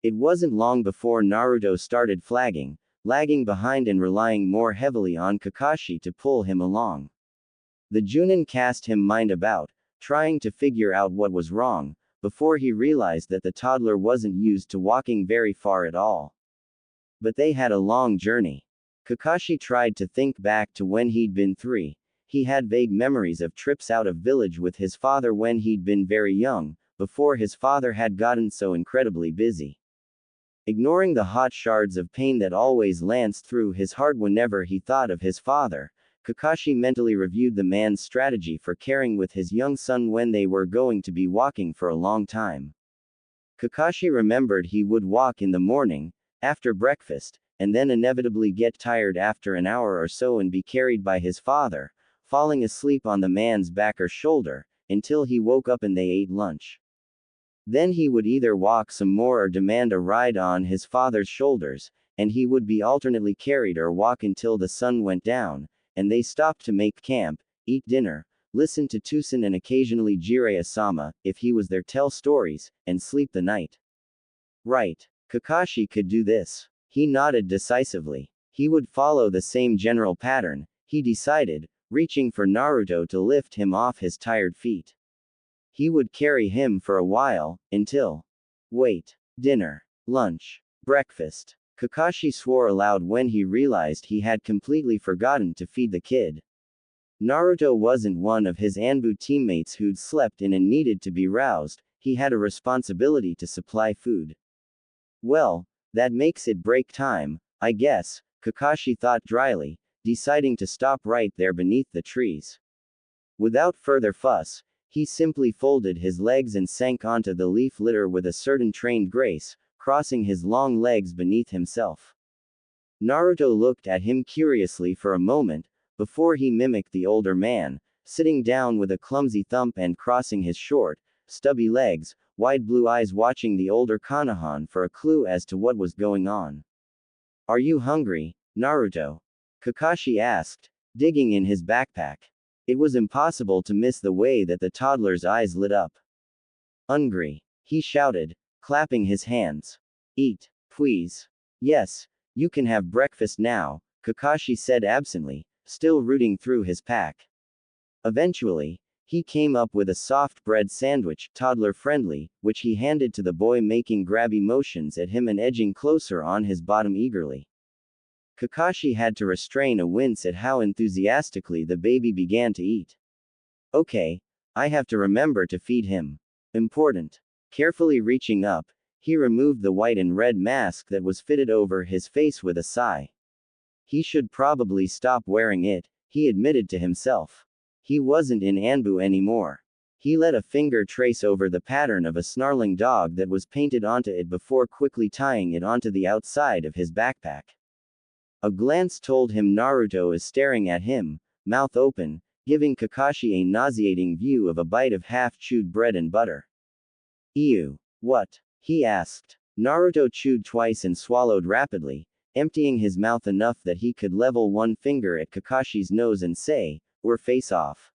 It wasn't long before Naruto started flagging, lagging behind and relying more heavily on Kakashi to pull him along. The Junin cast him mind about, trying to figure out what was wrong, before he realized that the toddler wasn't used to walking very far at all. But they had a long journey. Kakashi tried to think back to when he'd been 3. He had vague memories of trips out of village with his father when he'd been very young, before his father had gotten so incredibly busy. Ignoring the hot shards of pain that always lanced through his heart whenever he thought of his father, Kakashi mentally reviewed the man's strategy for caring with his young son when they were going to be walking for a long time. Kakashi remembered he would walk in the morning, after breakfast, and then inevitably get tired after an hour or so and be carried by his father, falling asleep on the man's back or shoulder, until he woke up and they ate lunch. Then he would either walk some more or demand a ride on his father's shoulders, and he would be alternately carried or walk until the sun went down, and they stopped to make camp, eat dinner, listen to Tusen and occasionally Jiraiya-sama, if he was there, tell stories, and sleep the night. Right. Kakashi could do this. He nodded decisively. He would follow the same general pattern, he decided, reaching for Naruto to lift him off his tired feet. He would carry him for a while, until. Wait. Dinner. Lunch. Breakfast. Kakashi swore aloud when he realized he had completely forgotten to feed the kid. Naruto wasn't one of his Anbu teammates who'd slept in and needed to be roused, he had a responsibility to supply food. Well, that makes it break time, I guess, Kakashi thought dryly, deciding to stop right there beneath the trees. Without further fuss, he simply folded his legs and sank onto the leaf litter with a certain trained grace, crossing his long legs beneath himself. Naruto looked at him curiously for a moment, before he mimicked the older man, sitting down with a clumsy thump and crossing his short, stubby legs, wide blue eyes watching the older Konohan for a clue as to what was going on. Are you hungry, Naruto? Kakashi asked, digging in his backpack. It was impossible to miss the way that the toddler's eyes lit up. Hungry, he shouted, clapping his hands. Eat, please. Yes, you can have breakfast now, Kakashi said absently, still rooting through his pack. Eventually, he came up with a soft bread sandwich, toddler-friendly, which he handed to the boy, making grabby motions at him and edging closer on his bottom eagerly. Kakashi had to restrain a wince at how enthusiastically the baby began to eat. Okay, I have to remember to feed him. Important. Carefully reaching up, he removed the white and red mask that was fitted over his face with a sigh. He should probably stop wearing it, he admitted to himself. He wasn't in Anbu anymore. He let a finger trace over the pattern of a snarling dog that was painted onto it before quickly tying it onto the outside of his backpack. A glance told him Naruto is staring at him, mouth open, giving Kakashi a nauseating view of a bite of half-chewed bread and butter. Ew. What? He asked. Naruto chewed twice and swallowed rapidly, emptying his mouth enough that he could level one finger at Kakashi's nose and say, "We're face off."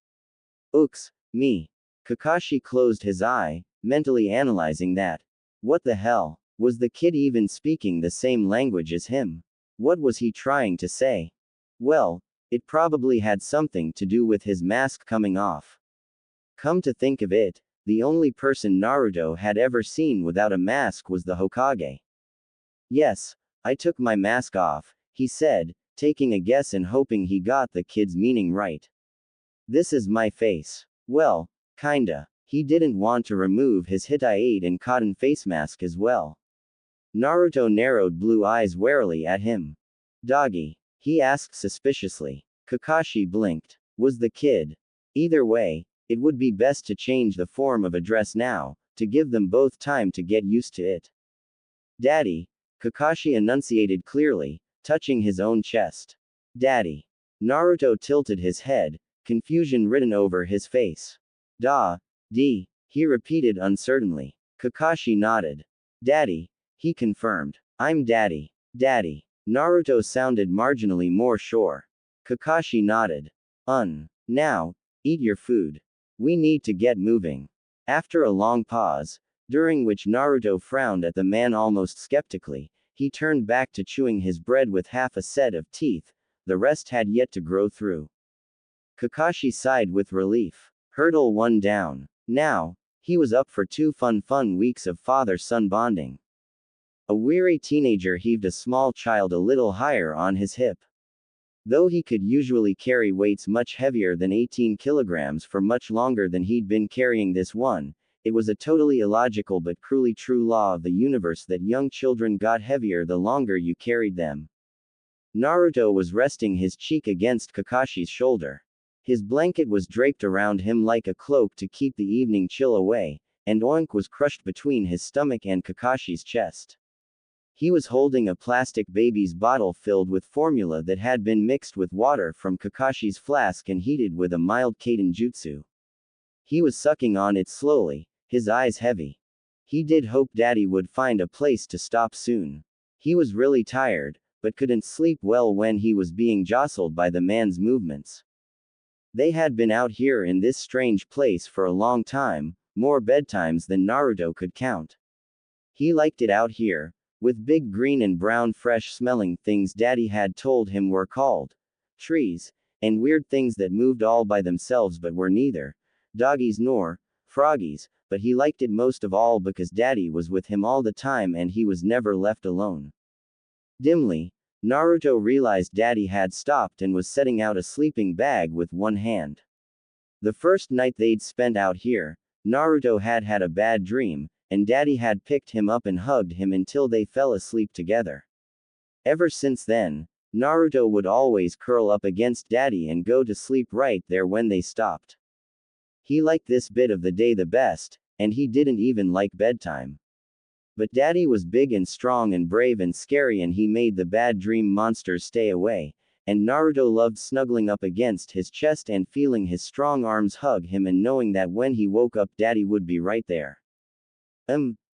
Ooks, me. Kakashi closed his eye, mentally analyzing that. What the hell? Was the kid even speaking the same language as him? What was he trying to say? Well, it probably had something to do with his mask coming off. Come to think of it, the only person Naruto had ever seen without a mask was the Hokage. Yes, I took my mask off, he said, taking a guess and hoping he got the kid's meaning right. This is my face. Well, kinda. He didn't want to remove his Hittite and cotton face mask as well. Naruto narrowed blue eyes warily at him. Doggy? He asked suspiciously. Kakashi blinked. Was the kid? Either way, it would be best to change the form of address now, to give them both time to get used to it. Daddy, Kakashi enunciated clearly, touching his own chest. Daddy. Naruto tilted his head, confusion written over his face. He repeated uncertainly. Kakashi nodded. Daddy, he confirmed. I'm Daddy. Daddy. Naruto sounded marginally more sure. Kakashi nodded. Now, eat your food. We need to get moving. After a long pause, during which Naruto frowned at the man almost skeptically, he turned back to chewing his bread with half a set of teeth, the rest had yet to grow through. Kakashi sighed with relief. Hurdle 1 down. Now, he was up for 2 fun weeks of father-son bonding. A weary teenager heaved a small child a little higher on his hip. Though he could usually carry weights much heavier than 18 kilograms for much longer than he'd been carrying this one, it was a totally illogical but cruelly true law of the universe that young children got heavier the longer you carried them. Naruto was resting his cheek against Kakashi's shoulder. His blanket was draped around him like a cloak to keep the evening chill away, and Oink was crushed between his stomach and Kakashi's chest. He was holding a plastic baby's bottle filled with formula that had been mixed with water from Kakashi's flask and heated with a mild kaiten jutsu. He was sucking on it slowly, his eyes heavy. He did hope Daddy would find a place to stop soon. He was really tired, but couldn't sleep well when he was being jostled by the man's movements. They had been out here in this strange place for a long time, more bedtimes than Naruto could count. He liked it out here, with big green and brown fresh-smelling things Daddy had told him were called trees, and weird things that moved all by themselves but were neither doggies nor froggies, but he liked it most of all because Daddy was with him all the time and he was never left alone. Dimly, Naruto realized Daddy had stopped and was setting out a sleeping bag with one hand. The first night they'd spent out here, Naruto had had a bad dream, and Daddy had picked him up and hugged him until they fell asleep together. Ever since then, Naruto would always curl up against Daddy and go to sleep right there when they stopped. He liked this bit of the day the best, and he didn't even like bedtime. But Daddy was big and strong and brave and scary and he made the bad dream monsters stay away, and Naruto loved snuggling up against his chest and feeling his strong arms hug him and knowing that when he woke up Daddy would be right there.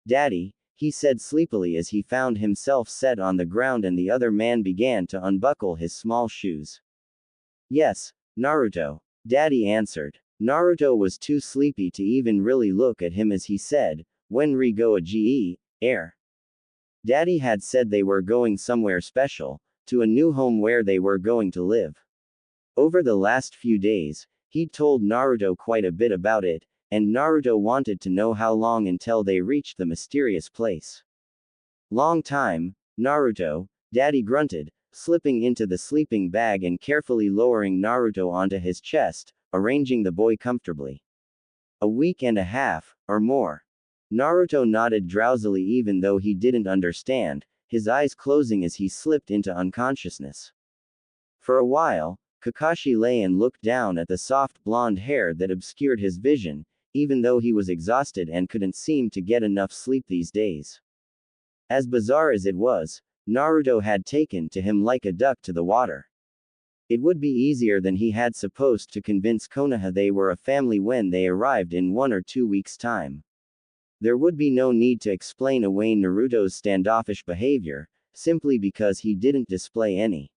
Daddy, he said sleepily as he found himself set on the ground and the other man began to unbuckle his small shoes. Yes, Naruto, Daddy answered. Naruto was too sleepy to even really look at him as he said, "When re go a ge, air." Daddy had said they were going somewhere special, to a new home where they were going to live. Over the last few days, he'd told Naruto quite a bit about it, and Naruto wanted to know how long until they reached the mysterious place. Long time, Naruto, Daddy grunted, slipping into the sleeping bag and carefully lowering Naruto onto his chest, arranging the boy comfortably. A week and a half, or more. Naruto nodded drowsily even though he didn't understand, his eyes closing as he slipped into unconsciousness. For a while, Kakashi lay and looked down at the soft blonde hair that obscured his vision, even though he was exhausted and couldn't seem to get enough sleep these days. As bizarre as it was, Naruto had taken to him like a duck to the water. It would be easier than he had supposed to convince Konoha they were a family when they arrived in 1 or 2 weeks' time. There would be no need to explain away Naruto's standoffish behavior, simply because he didn't display any.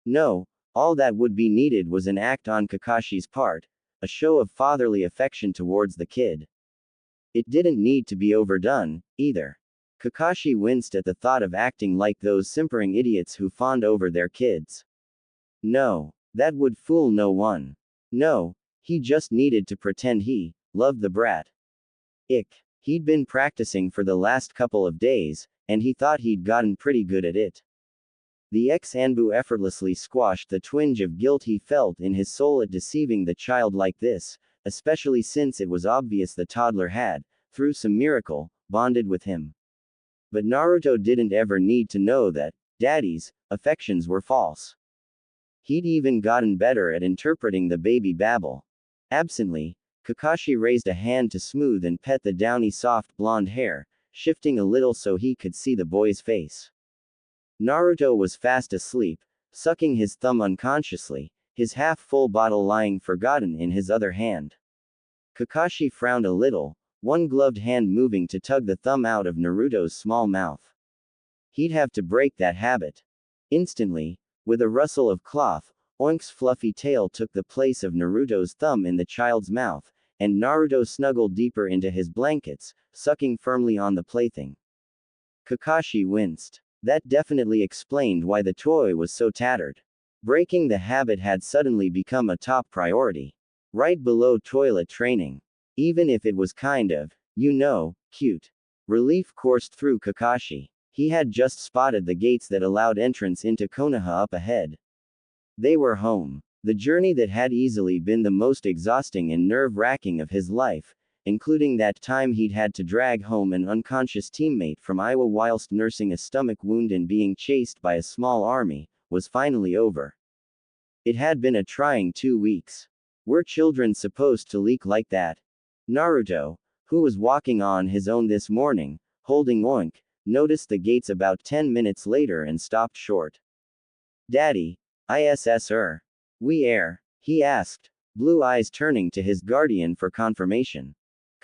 No, all that would be needed was an act on Kakashi's part, a show of fatherly affection towards the kid. It didn't need to be overdone, either. Kakashi winced at the thought of acting like those simpering idiots who fawned over their kids. No, that would fool no one. No, he just needed to pretend he loved the brat. He'd been practicing for the last couple of days, and he thought he'd gotten pretty good at it. The ex-Anbu effortlessly squashed the twinge of guilt he felt in his soul at deceiving the child like this, especially since it was obvious the toddler had, through some miracle, bonded with him. But Naruto didn't ever need to know that Daddy's affections were false. He'd even gotten better at interpreting the baby babble. Absently, Kakashi raised a hand to smooth and pet the downy soft blonde hair, shifting a little so he could see the boy's face. Naruto was fast asleep, sucking his thumb unconsciously, his half-full bottle lying forgotten in his other hand. Kakashi frowned a little, one gloved hand moving to tug the thumb out of Naruto's small mouth. He'd have to break that habit. Instantly, with a rustle of cloth, Oink's fluffy tail took the place of Naruto's thumb in the child's mouth, and Naruto snuggled deeper into his blankets, sucking firmly on the plaything. Kakashi winced. That definitely explained why the toy was so tattered. Breaking the habit had suddenly become a top priority. Right below toilet training. Even if it was kind of, cute. Relief coursed through Kakashi. He had just spotted the gates that allowed entrance into Konoha up ahead. They were home. The journey that had easily been the most exhausting and nerve-wracking of his life, including that time he'd had to drag home an unconscious teammate from Iowa whilst nursing a stomach wound and being chased by a small army, was finally over. It had been a trying 2 weeks. Were children supposed to leak like that? Naruto, who was walking on his own this morning, holding Oink, noticed the gates about 10 minutes later and stopped short. Daddy, we air? He asked, blue eyes turning to his guardian for confirmation.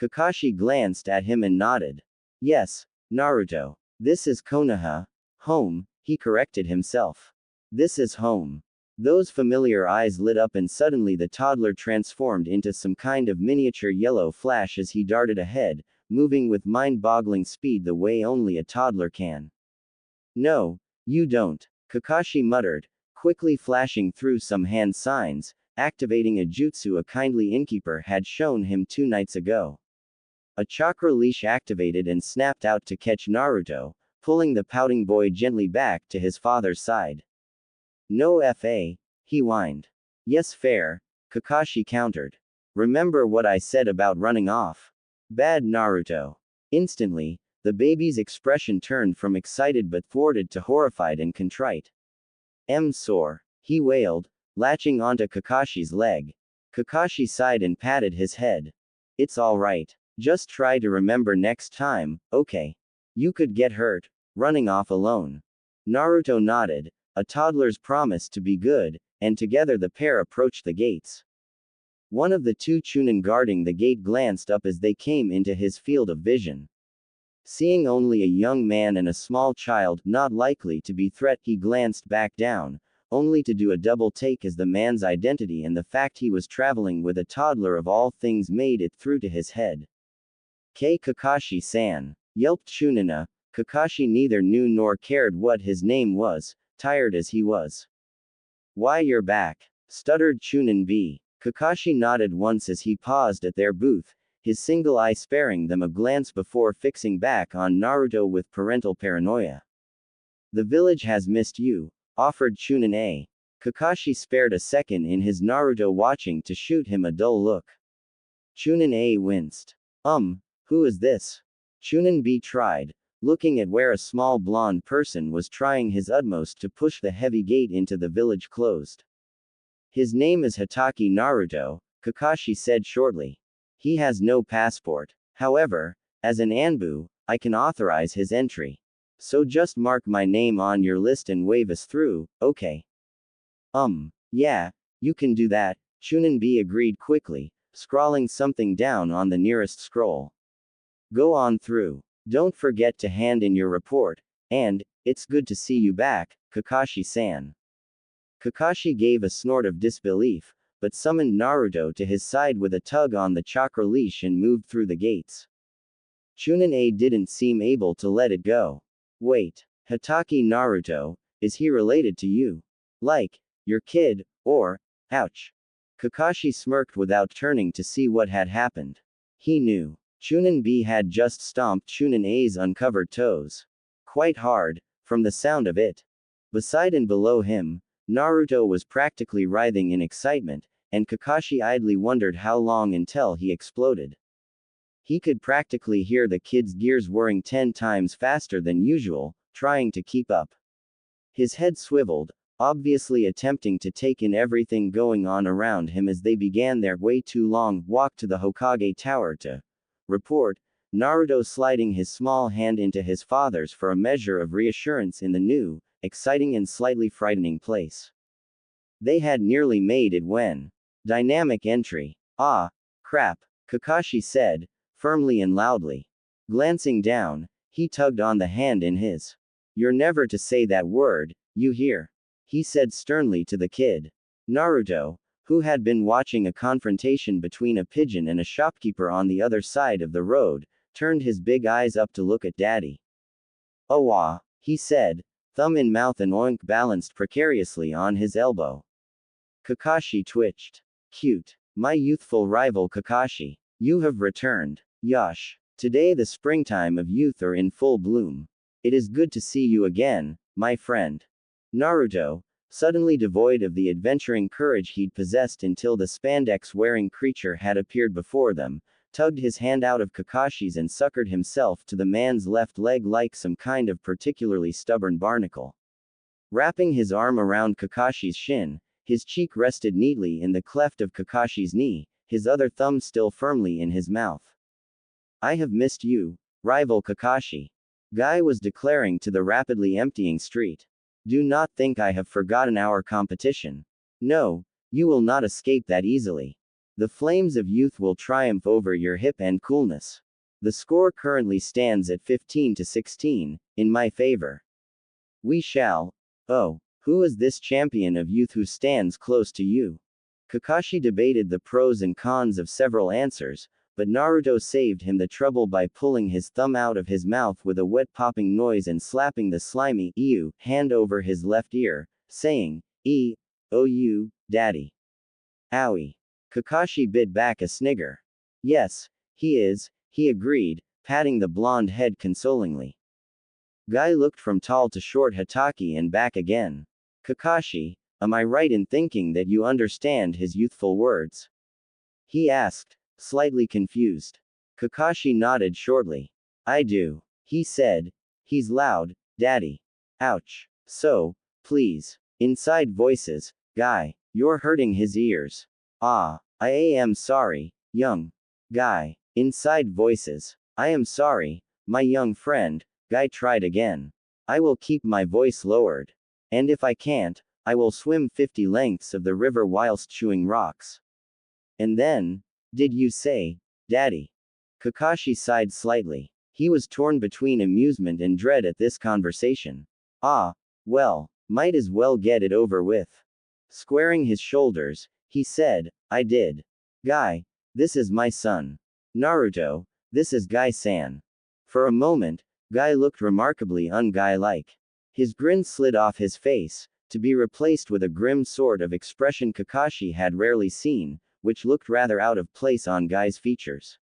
Kakashi glanced at him and nodded. Yes, Naruto. This is Konoha. Home, he corrected himself. This is home. Those familiar eyes lit up and suddenly the toddler transformed into some kind of miniature yellow flash as he darted ahead, moving with mind-boggling speed the way only a toddler can. No, you don't, Kakashi muttered, quickly flashing through some hand signs, activating a jutsu a kindly innkeeper had shown him 2 nights ago. A chakra leash activated and snapped out to catch Naruto, pulling the pouting boy gently back to his father's side. No fa, he whined. Yes fair, Kakashi countered. Remember what I said about running off? Bad Naruto. Instantly, the baby's expression turned from excited but thwarted to horrified and contrite. Sore, he wailed, latching onto Kakashi's leg. Kakashi sighed and patted his head. It's alright. Just try to remember next time, okay? You could get hurt, running off alone. Naruto nodded, a toddler's promise to be good, and together the pair approached the gates. One of the 2 Chunin guarding the gate glanced up as they came into his field of vision. Seeing only a young man and a small child, not likely to be threat, he glanced back down, only to do a double take as the man's identity and the fact he was traveling with a toddler of all things made it through to his head. Kakashi-san, yelped Chunina. Kakashi neither knew nor cared what his name was, tired as he was. Why you're back, stuttered Chunin B. Kakashi nodded once as he paused at their booth, his single eye sparing them a glance before fixing back on Naruto with parental paranoia. The village has missed you, offered Chunin A. Kakashi spared a second in his Naruto watching to shoot him a dull look. Chunin A winced. Who is this? Chunin B tried, looking at where a small blonde person was trying his utmost to push the heavy gate into the village closed. His name is Hatake Naruto, Kakashi said shortly. He has no passport. However, as an Anbu, I can authorize his entry. So just mark my name on your list and wave us through, okay? Yeah, you can do that, Chunin B agreed quickly, scrawling something down on the nearest scroll. Go on through. Don't forget to hand in your report, and, it's good to see you back, Kakashi-san. Kakashi gave a snort of disbelief, but summoned Naruto to his side with a tug on the chakra leash and moved through the gates. Chunin-A didn't seem able to let it go. Wait, Hatake Naruto, is he related to you? Like, your kid, or, ouch. Kakashi smirked without turning to see what had happened. He knew. Chunin-B had just stomped Chunin-A's uncovered toes. Quite hard, from the sound of it. Beside and below him, Naruto was practically writhing in excitement, and Kakashi idly wondered how long until he exploded. He could practically hear the kid's gears whirring 10 times faster than usual, trying to keep up. His head swiveled, obviously attempting to take in everything going on around him as they began their way too long walk to the Hokage Tower to report, Naruto sliding his small hand into his father's for a measure of reassurance in the new, exciting and slightly frightening place. They had nearly made it when. Dynamic entry. Ah, crap, Kakashi said, firmly and loudly. Glancing down, he tugged on the hand in his. You're never to say that word, you hear? He said sternly to the kid. Naruto, who had been watching a confrontation between a pigeon and a shopkeeper on the other side of the road, turned his big eyes up to look at Daddy. Oh ah, he said, thumb in mouth and oink balanced precariously on his elbow. Kakashi twitched. Cute. My youthful rival Kakashi. You have returned. Yosh. Today the springtime of youth are in full bloom. It is good to see you again, my friend. Naruto, suddenly devoid of the adventuring courage he'd possessed until the spandex-wearing creature had appeared before them, tugged his hand out of Kakashi's and suckered himself to the man's left leg like some kind of particularly stubborn barnacle. Wrapping his arm around Kakashi's shin, his cheek rested neatly in the cleft of Kakashi's knee, his other thumb still firmly in his mouth. I have missed you, rival Kakashi. Guy was declaring to the rapidly emptying street. Do not think I have forgotten our competition. No, you will not escape that easily. The flames of youth will triumph over your hip and coolness. The score currently stands at 15-16, in my favor. We shall. Oh, who is this champion of youth who stands close to you? Kakashi debated the pros and cons of several answers, but Naruto saved him the trouble by pulling his thumb out of his mouth with a wet popping noise and slapping the slimy "ew" hand over his left ear, saying, "E-O-U, daddy." Owie. Kakashi bit back a snigger. Yes, he is, he agreed, patting the blonde head consolingly. Guy looked from tall to short Hatake and back again. Kakashi, am I right in thinking that you understand his youthful words? He asked, slightly confused. Kakashi nodded shortly. I do. He said. He's loud, daddy. Ouch. So, please. Inside voices, Guy, you're hurting his ears. Ah, I am sorry, young Guy. Inside voices. I am sorry, my young friend. Guy tried again. I will keep my voice lowered. And if I can't, I will swim 50 lengths of the river whilst chewing rocks. And then, did you say, Daddy? Kakashi sighed slightly. He was torn between amusement and dread at this conversation. Ah, well, might as well get it over with. Squaring his shoulders, he said, I did. Guy, this is my son. Naruto, this is Guy-san. For a moment, Guy looked remarkably un-Guy-like. His grin slid off his face, to be replaced with a grim sort of expression Kakashi had rarely seen, which looked rather out of place on Guy's features.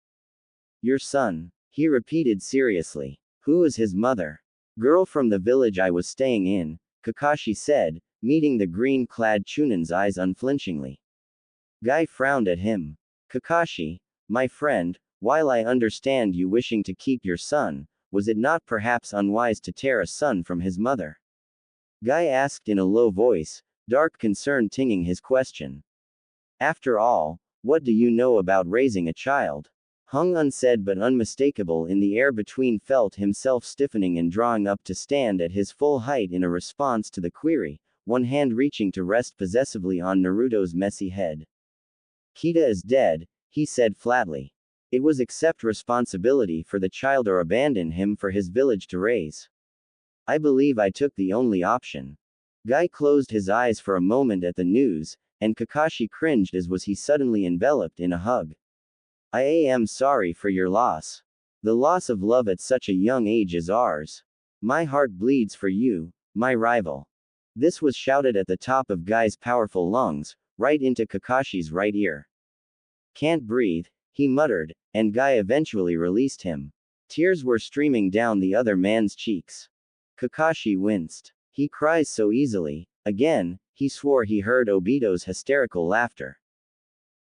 Your son, he repeated seriously. Who is his mother? Girl from the village I was staying in, Kakashi said, meeting the green-clad Chunin's eyes unflinchingly. Guy frowned at him. Kakashi, my friend, while I understand you wishing to keep your son, was it not perhaps unwise to tear a son from his mother? Guy asked in a low voice, dark concern tinging his question. After all, what do you know about raising a child? Hung unsaid but unmistakable in the air between felt himself stiffening and drawing up to stand at his full height in a response to the query, one hand reaching to rest possessively on Naruto's messy head. Kita is dead, he said flatly. It was accept responsibility for the child or abandon him for his village to raise. I believe I took the only option. Guy closed his eyes for a moment at the news, and Kakashi cringed as was he suddenly enveloped in a hug. I am sorry for your loss. The loss of love at such a young age is ours. My heart bleeds for you, my rival. This was shouted at the top of Guy's powerful lungs, right into Kakashi's right ear. Can't breathe, he muttered, and Guy eventually released him. Tears were streaming down the other man's cheeks. Kakashi winced. He cries so easily. Again, he swore he heard Obito's hysterical laughter.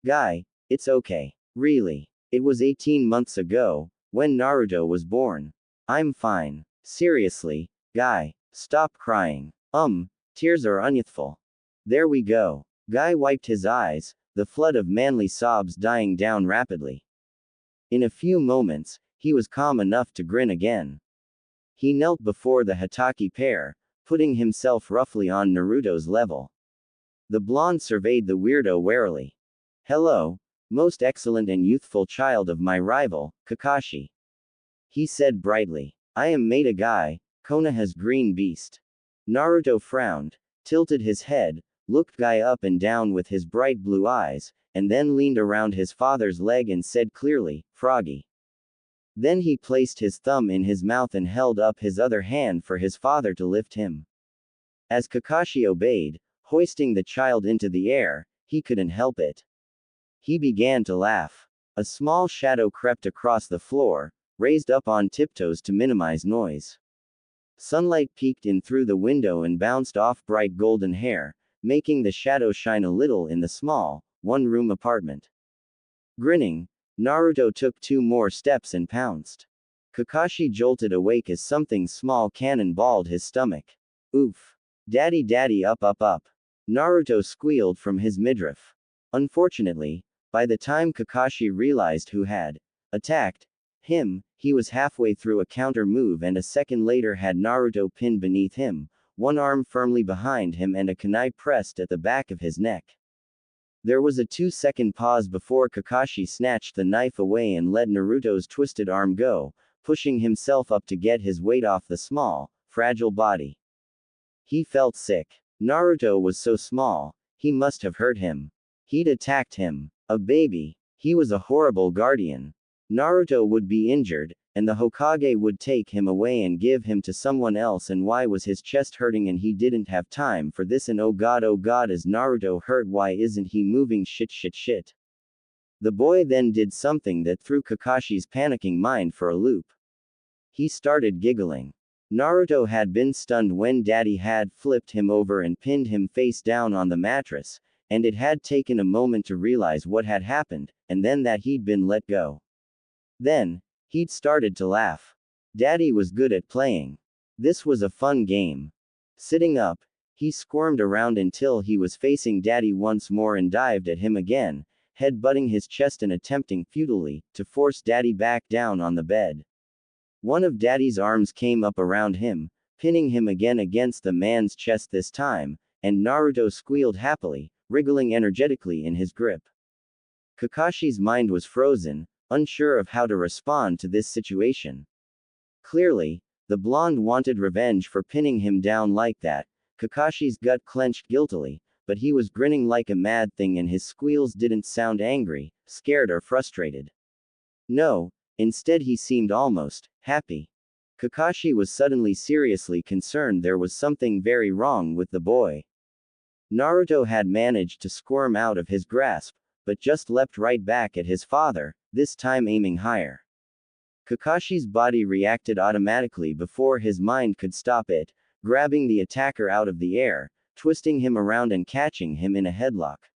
Guy, it's okay. Really. It was 18 months ago, when Naruto was born. I'm fine. Seriously, Guy, stop crying. Tears are unyouthful. There we go. Guy wiped his eyes, the flood of manly sobs dying down rapidly. In a few moments, he was calm enough to grin again. He knelt before the Hatake pair, putting himself roughly on Naruto's level. The blonde surveyed the weirdo warily. Hello, most excellent and youthful child of my rival, Kakashi. He said brightly. I am Maida Guy, Konoha's green beast. Naruto frowned, tilted his head, looked Guy up and down with his bright blue eyes, and then leaned around his father's leg and said clearly, Froggy. Then he placed his thumb in his mouth and held up his other hand for his father to lift him. As Kakashi obeyed, hoisting the child into the air, he couldn't help it. He began to laugh. A small shadow crept across the floor, raised up on tiptoes to minimize noise. Sunlight peeked in through the window and bounced off bright golden hair, making the shadow shine a little in the small, one-room apartment. Grinning, Naruto took 2 more steps and pounced. Kakashi jolted awake as something small cannonballed his stomach. Oof. Daddy daddy up up up. Naruto squealed from his midriff. Unfortunately, by the time Kakashi realized who had attacked him, he was halfway through a counter move and a second later had Naruto pinned beneath him, one arm firmly behind him and a kunai pressed at the back of his neck. There was a 2-second pause before Kakashi snatched the knife away and let Naruto's twisted arm go, pushing himself up to get his weight off the small, fragile body. He felt sick. Naruto was so small, he must have hurt him. He'd attacked him. A baby. He was a horrible guardian. Naruto would be injured, and the Hokage would take him away and give him to someone else, and why was his chest hurting and he didn't have time for this, and oh god is Naruto hurt, why isn't he moving, shit. The boy then did something that threw Kakashi's panicking mind for a loop. He started giggling. Naruto had been stunned when Daddy had flipped him over and pinned him face down on the mattress, and it had taken a moment to realize what had happened, and then that he'd been let go. Then, he'd started to laugh. Daddy was good at playing. This was a fun game. Sitting up, he squirmed around until he was facing Daddy once more and dived at him again, head-butting his chest and attempting futilely to force Daddy back down on the bed. One of Daddy's arms came up around him, pinning him again against the man's chest this time, and Naruto squealed happily, wriggling energetically in his grip. Kakashi's mind was frozen, unsure of how to respond to this situation. Clearly, the blonde wanted revenge for pinning him down like that. Kakashi's gut clenched guiltily, but he was grinning like a mad thing and his squeals didn't sound angry, scared or frustrated. No, instead he seemed almost happy. Kakashi was suddenly seriously concerned there was something very wrong with the boy. Naruto had managed to squirm out of his grasp, but just leapt right back at his father, this time aiming higher. Kakashi's body reacted automatically before his mind could stop it, grabbing the attacker out of the air, twisting him around and catching him in a headlock.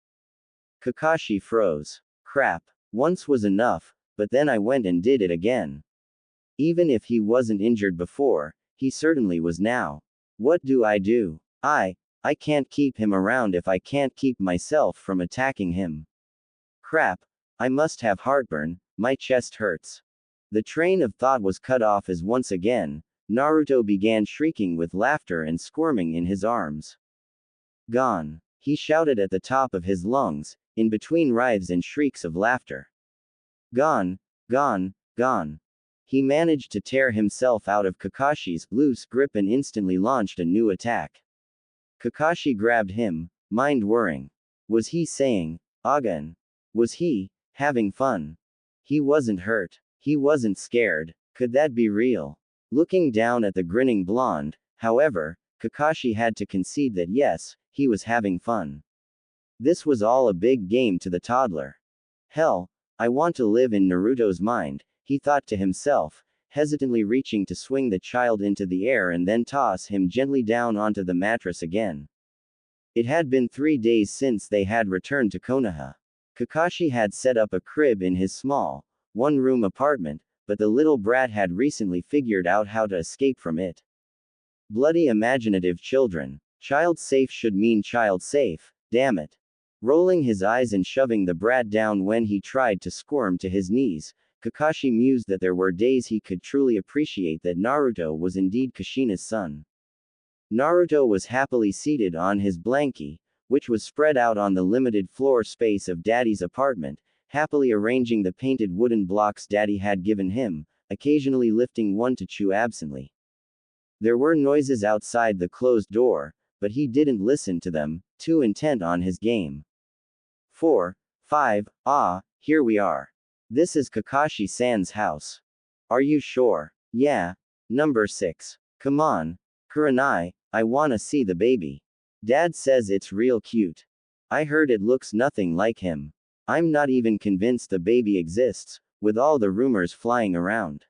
Kakashi froze. Crap. Once was enough, but then I went and did it again. Even if he wasn't injured before, he certainly was now. What do? I can't keep him around if I can't keep myself from attacking him. Crap. I must have heartburn, my chest hurts. The train of thought was cut off as once again, Naruto began shrieking with laughter and squirming in his arms. Gone. He shouted at the top of his lungs, in between writhes and shrieks of laughter. Gone, Gone, gone. He managed to tear himself out of Kakashi's loose grip and instantly launched a new attack. Kakashi grabbed him, mind whirring. Was he saying, Agan? Was he having fun? He wasn't hurt. He wasn't scared. Could that be real? Looking down at the grinning blonde, however, Kakashi had to concede that yes, he was having fun. This was all a big game to the toddler. Hell, I want to live in Naruto's mind, he thought to himself, hesitantly reaching to swing the child into the air and then toss him gently down onto the mattress again. It had been 3 days since they had returned to Konoha. Kakashi had set up a crib in his small, one-room apartment, but the little brat had recently figured out how to escape from it. Bloody imaginative children. Child safe should mean child safe, damn it. Rolling his eyes and shoving the brat down when he tried to squirm to his knees, Kakashi mused that there were days he could truly appreciate that Naruto was indeed Kushina's son. Naruto was happily seated on his blankie, which was spread out on the limited floor space of Daddy's apartment, happily arranging the painted wooden blocks Daddy had given him, occasionally lifting one to chew absently. There were noises outside the closed door, but he didn't listen to them, too intent on his game. 4, 5, here we are. This is Kakashi-san's house. Are you sure? Yeah. Number 6. Come on. Kurenai, I wanna see the baby. Dad says it's real cute. I heard it looks nothing like him. I'm not even convinced the baby exists, with all the rumors flying around.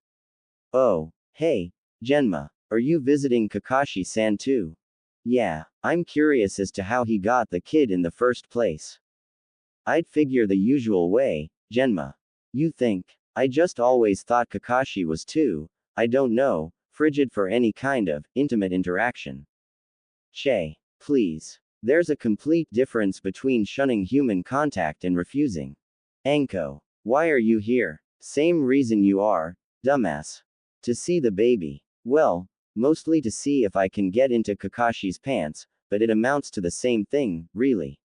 Oh, hey, Genma, are you visiting Kakashi-san too? Yeah, I'm curious as to how he got the kid in the first place. I'd figure the usual way, Genma. You think? I just always thought Kakashi was too, I don't know, frigid for any kind of intimate interaction. Che, please. There's a complete difference between shunning human contact and refusing. Anko, why are you here? Same reason you are, dumbass. To see the baby. Well, mostly to see if I can get into Kakashi's pants, but it amounts to the same thing, really.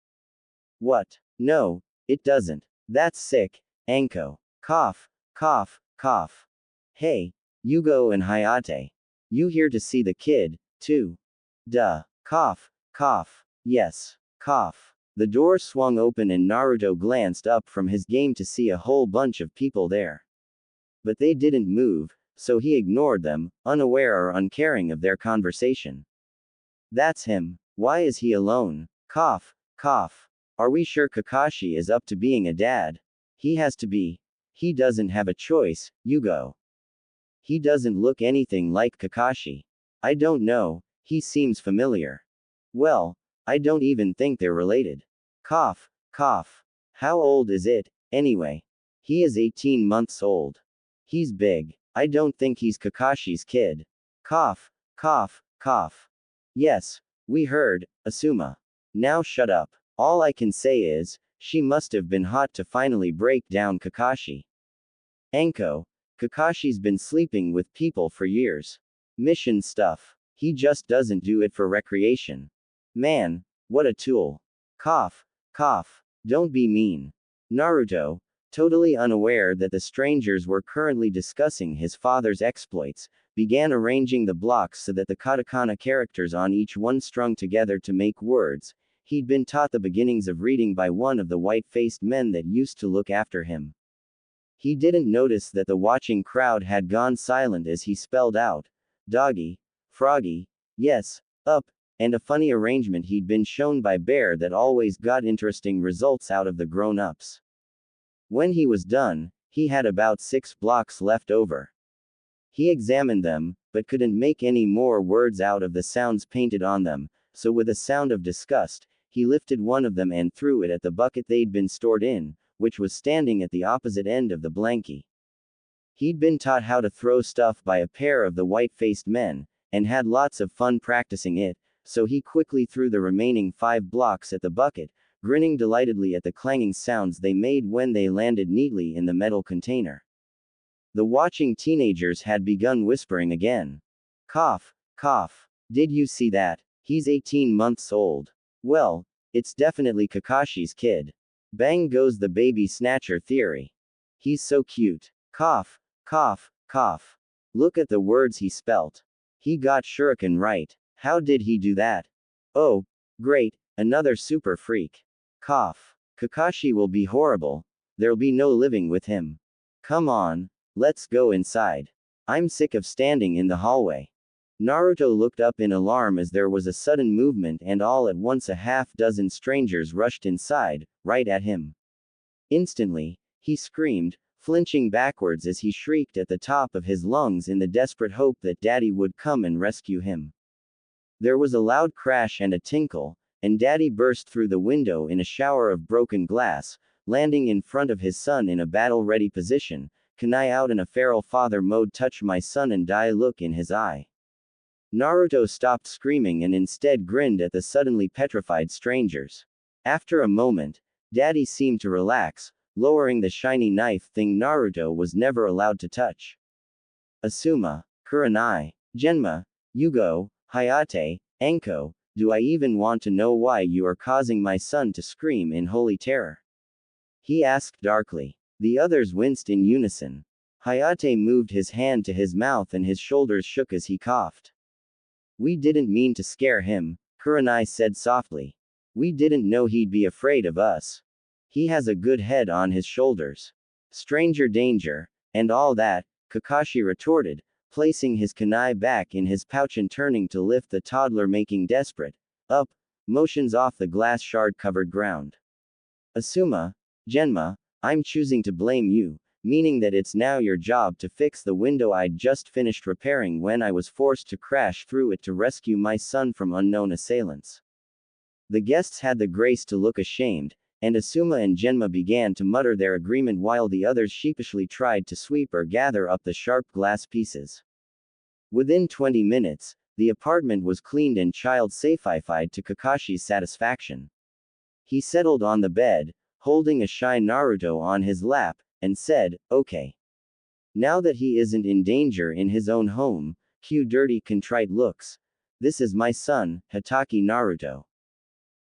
What? No, it doesn't. That's sick, Anko. Cough, cough, cough. Hey, Yugo and Hayate. You here to see the kid, too? Duh. Cough, cough. Yes. Cough. The door swung open and Naruto glanced up from his game to see a whole bunch of people there. But they didn't move, so he ignored them, unaware or uncaring of their conversation. That's him. Why is he alone? Cough, cough. Are we sure Kakashi is up to being a dad? He has to be. He doesn't have a choice, Yugo. He doesn't look anything like Kakashi. I don't know, he seems familiar. Well, I don't even think they're related. Cough, cough. How old is it, anyway? He is 18 months old. He's big. I don't think he's Kakashi's kid. Cough, cough, cough. Yes, we heard, Asuma. Now shut up. All I can say is, she must have been hot to finally break down Kakashi. Anko, Kakashi's been sleeping with people for years. Mission stuff. He just doesn't do it for recreation. Man, what a tool. Cough, cough. Don't be mean. Naruto, totally unaware that the strangers were currently discussing his father's exploits, began arranging the blocks so that the katakana characters on each one strung together to make words. He'd been taught the beginnings of reading by one of the white-faced men that used to look after him. He didn't notice that the watching crowd had gone silent as he spelled out, doggy, froggy, yes, up, and a funny arrangement he'd been shown by Bear that always got interesting results out of the grown-ups. When he was done, he had about 6 blocks left over. He examined them, but couldn't make any more words out of the sounds painted on them, so with a sound of disgust, he lifted one of them and threw it at the bucket they'd been stored in, which was standing at the opposite end of the blankie. He'd been taught how to throw stuff by a pair of the white-faced men, and had lots of fun practicing it, so he quickly threw the remaining 5 blocks at the bucket, grinning delightedly at the clanging sounds they made when they landed neatly in the metal container. The watching teenagers had begun whispering again. Cough, cough. Did you see that? He's 18 months old. Well, it's definitely Kakashi's kid. Bang goes the baby snatcher theory. He's so cute. Cough, cough, cough. Look at the words he spelt. He got shuriken right. How did he do that? Oh, great, another super freak. Cough. Kakashi will be horrible. There'll be no living with him. Come on, let's go inside. I'm sick of standing in the hallway. Naruto looked up in alarm as there was a sudden movement and all at once a half-dozen strangers rushed inside, right at him. Instantly, he screamed, flinching backwards as he shrieked at the top of his lungs in the desperate hope that Daddy would come and rescue him. There was a loud crash and a tinkle, and Daddy burst through the window in a shower of broken glass, landing in front of his son in a battle-ready position, kunai out in a feral father mode touch my son and die look in his eye. Naruto stopped screaming and instead grinned at the suddenly petrified strangers. After a moment, Daddy seemed to relax, lowering the shiny knife thing Naruto was never allowed to touch. Asuma, Kurenai, Genma, Yugo, Hayate, Enko, do I even want to know why you are causing my son to scream in holy terror? He asked darkly. The others winced in unison. Hayate moved his hand to his mouth and his shoulders shook as he coughed. We didn't mean to scare him, Kurenai said softly. We didn't know he'd be afraid of us. He has a good head on his shoulders. Stranger danger, and all that, Kakashi retorted, placing his kunai back in his pouch and turning to lift the toddler making desperate, up, motions off the glass shard-covered ground. Asuma, Genma, I'm choosing to blame you, meaning that it's now your job to fix the window I'd just finished repairing when I was forced to crash through it to rescue my son from unknown assailants. The guests had the grace to look ashamed, and Asuma and Genma began to mutter their agreement while the others sheepishly tried to sweep or gather up the sharp glass pieces. Within 20 minutes, the apartment was cleaned and child-safified to Kakashi's satisfaction. He settled on the bed, holding a shy Naruto on his lap, and said, okay. Now that he isn't in danger in his own home, cue dirty contrite looks. This is my son, Hatake Naruto.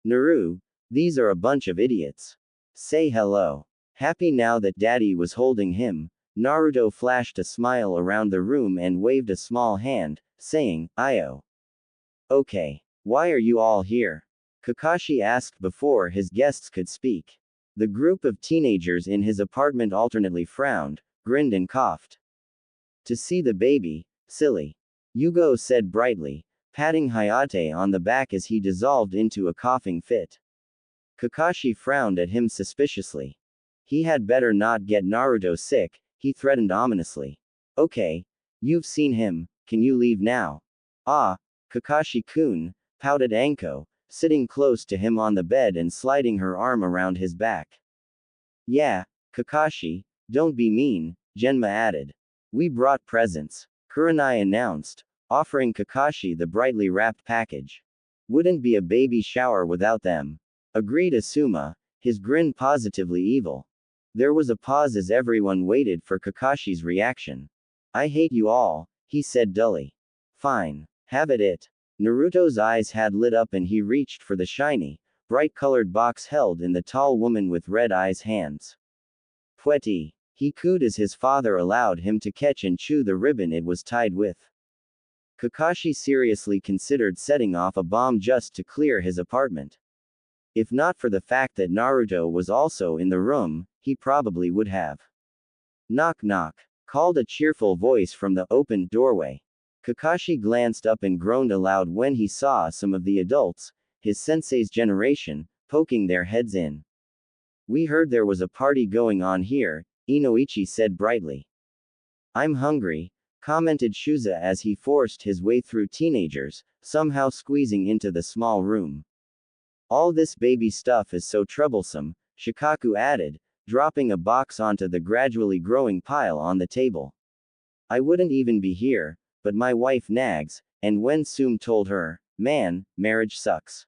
Naru, these are a bunch of idiots. Say hello. Happy now that Daddy was holding him, Naruto flashed a smile around the room and waved a small hand, saying, Io. Okay. Why are you all here? Kakashi asked before his guests could speak. The group of teenagers in his apartment alternately frowned, grinned and coughed. To see the baby, silly. Yugo said brightly, patting Hayate on the back as he dissolved into a coughing fit. Kakashi frowned at him suspiciously. He had better not get Naruto sick, he threatened ominously. Okay, you've seen him, can you leave now? Ah, Kakashi-kun, pouted Anko, sitting close to him on the bed and sliding her arm around his back. Yeah, Kakashi, don't be mean, Genma added. We brought presents, Kurenai announced, offering Kakashi the brightly wrapped package. Wouldn't be a baby shower without them. Agreed Asuma, his grin positively evil. There was a pause as everyone waited for Kakashi's reaction. I hate you all, he said dully. Fine, have at it. Naruto's eyes had lit up and he reached for the shiny, bright-colored box held in the tall woman with red eyes hands. Pweti. He cooed as his father allowed him to catch and chew the ribbon it was tied with. Kakashi seriously considered setting off a bomb just to clear his apartment. If not for the fact that Naruto was also in the room, he probably would have. Knock knock, called a cheerful voice from the opened doorway. Kakashi glanced up and groaned aloud when he saw some of the adults, his sensei's generation, poking their heads in. We heard there was a party going on here, Inoichi said brightly. I'm hungry, commented Shuza as he forced his way through teenagers, somehow squeezing into the small room. All this baby stuff is so troublesome, Shikaku added, dropping a box onto the gradually growing pile on the table. I wouldn't even be here, but my wife nags, and when Sum told her, man, marriage sucks.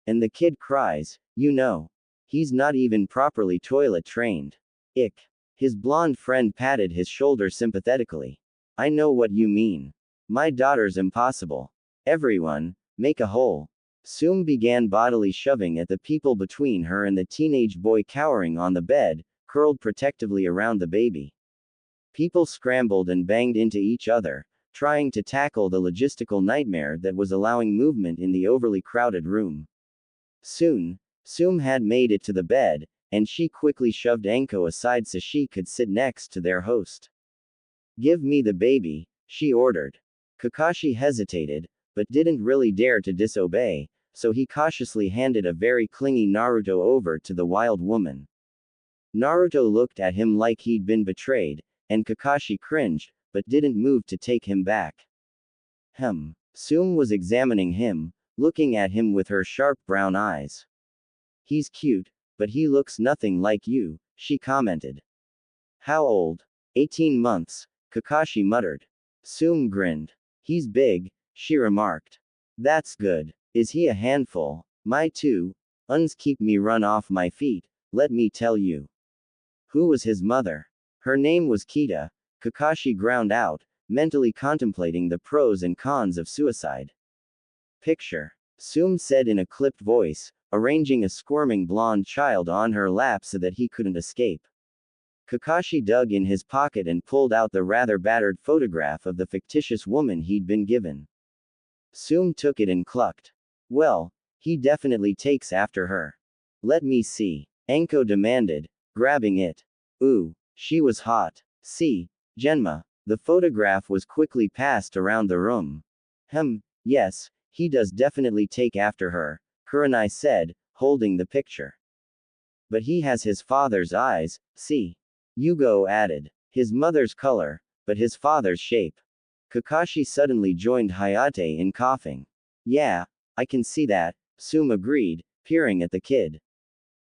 And the kid cries, you know. He's not even properly toilet trained. Ick. His blonde friend patted his shoulder sympathetically. I know what you mean. My daughter's impossible. Everyone, make a hole. Sum began bodily shoving at the people between her and the teenage boy cowering on the bed, curled protectively around the baby. People scrambled and banged into each other, trying to tackle the logistical nightmare that was allowing movement in the overly crowded room. Soon, Sum had made it to the bed, and she quickly shoved Anko aside so she could sit next to their host. Give me the baby, she ordered. Kakashi hesitated, but didn't really dare to disobey, so he cautiously handed a very clingy Naruto over to the wild woman. Naruto looked at him like he'd been betrayed, and Kakashi cringed, but didn't move to take him back. Sum was examining him, looking at him with her sharp brown eyes. He's cute, but he looks nothing like you, she commented. How old? 18 months, Kakashi muttered. Sum grinned. He's big, she remarked. That's good. Is he a handful? My two uns keep me run off my feet, let me tell you. Who was his mother? Her name was Kita, Kakashi ground out, mentally contemplating the pros and cons of suicide. Picture. Sum said in a clipped voice, arranging a squirming blonde child on her lap so that he couldn't escape. Kakashi dug in his pocket and pulled out the rather battered photograph of the fictitious woman he'd been given. Sum took it and clucked. Well, he definitely takes after her. Let me see. Anko demanded, grabbing it. Ooh, she was hot. See, Genma. The photograph was quickly passed around the room. Yes, he does definitely take after her, Kurenai said, holding the picture. But he has his father's eyes, see? Yugo added. His mother's color, but his father's shape. Kakashi suddenly joined Hayate in coughing. Yeah, I can see that, Sum agreed, peering at the kid.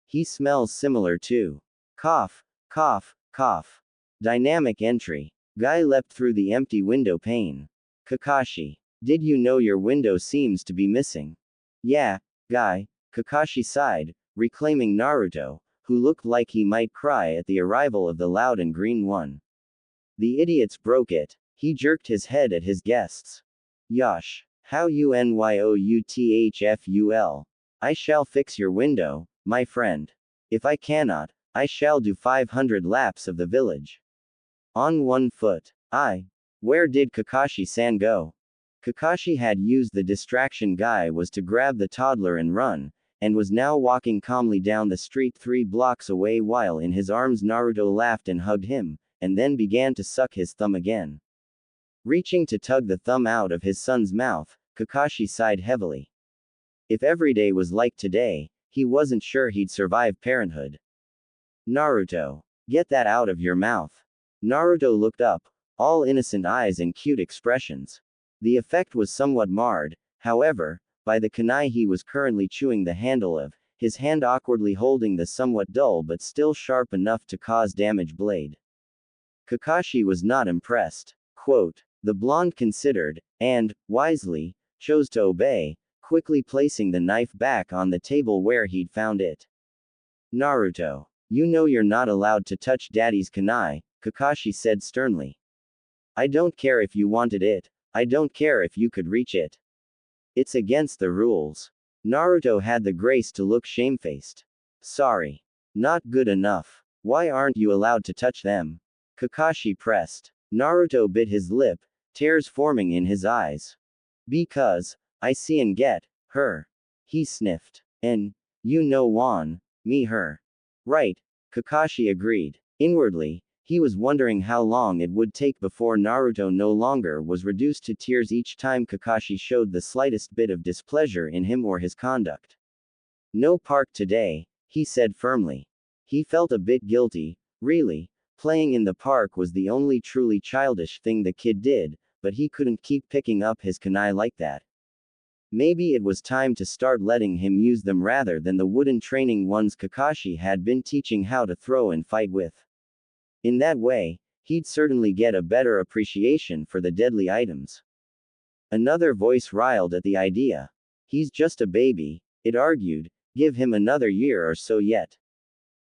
He smells similar too. Cough, cough, cough. Dynamic entry. Guy leapt through the empty window pane. Kakashi. Did you know your window seems to be missing? Yeah, Guy, Kakashi sighed, reclaiming Naruto, who looked like he might cry at the arrival of the loud and green one. The idiots broke it. He jerked his head at his guests. Yosh. How unyoutful. I shall fix your window, my friend. If I cannot, I shall do 500 laps of the village. On one foot. Where did Kakashi-san go? Kakashi had used the distraction Guy was to grab the toddler and run, and was now walking calmly down the street 3 blocks away while in his arms Naruto laughed and hugged him, and then began to suck his thumb again. Reaching to tug the thumb out of his son's mouth, Kakashi sighed heavily. If every day was like today, he wasn't sure he'd survive parenthood. Naruto. Get that out of your mouth. Naruto looked up, all innocent eyes and cute expressions. The effect was somewhat marred, however, by the kunai he was currently chewing the handle of, his hand awkwardly holding the somewhat dull but still sharp enough to cause damage blade. Kakashi was not impressed. Quote, the blonde considered, and, wisely, chose to obey, quickly placing the knife back on the table where he'd found it. Naruto. You know you're not allowed to touch daddy's kunai, Kakashi said sternly. I don't care if you wanted it, I don't care if you could reach it. It's against the rules. Naruto had the grace to look shamefaced. Sorry. Not good enough. Why aren't you allowed to touch them? Kakashi pressed. Naruto bit his lip, tears forming in his eyes. Because, I see and get, her. He sniffed. And, you know me her. Right, Kakashi agreed. Inwardly, he was wondering how long it would take before Naruto no longer was reduced to tears each time Kakashi showed the slightest bit of displeasure in him or his conduct. No park today, he said firmly. He felt a bit guilty, really. Playing in the park was the only truly childish thing the kid did, but he couldn't keep picking up his kunai like that. Maybe it was time to start letting him use them rather than the wooden training ones Kakashi had been teaching how to throw and fight with. In that way, he'd certainly get a better appreciation for the deadly items. Another voice riled at the idea. He's just a baby, it argued, give him another year or so yet.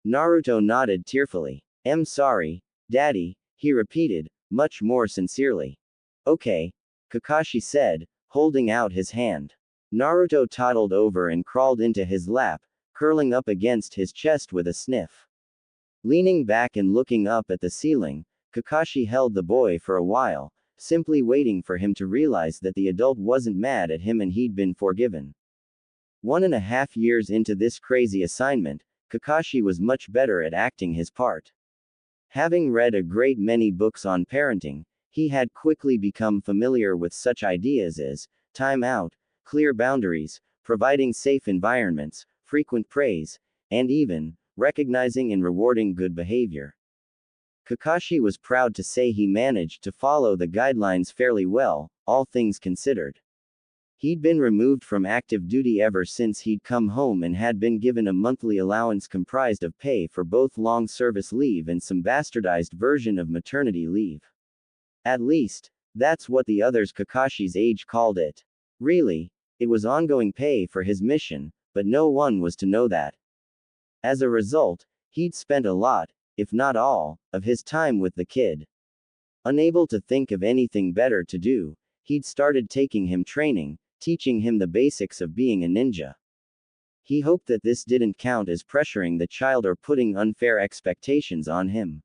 Naruto nodded tearfully. I'm sorry, Daddy, he repeated, much more sincerely. Okay, Kakashi said, holding out his hand. Naruto toddled over and crawled into his lap, curling up against his chest with a sniff. Leaning back and looking up at the ceiling, Kakashi held the boy for a while, simply waiting for him to realize that the adult wasn't mad at him and he'd been forgiven. 1.5 years into this crazy assignment, Kakashi was much better at acting his part. Having read a great many books on parenting, he had quickly become familiar with such ideas as time out, clear boundaries, providing safe environments, frequent praise, and even recognizing and rewarding good behavior. Kakashi was proud to say he managed to follow the guidelines fairly well, all things considered. He'd been removed from active duty ever since he'd come home and had been given a monthly allowance comprised of pay for both long service leave and some bastardized version of maternity leave. At least, that's what the others Kakashi's age called it. Really, it was ongoing pay for his mission, but no one was to know that. As a result, he'd spent a lot, if not all, of his time with the kid. Unable to think of anything better to do, he'd started taking him training, teaching him the basics of being a ninja. He hoped that this didn't count as pressuring the child or putting unfair expectations on him.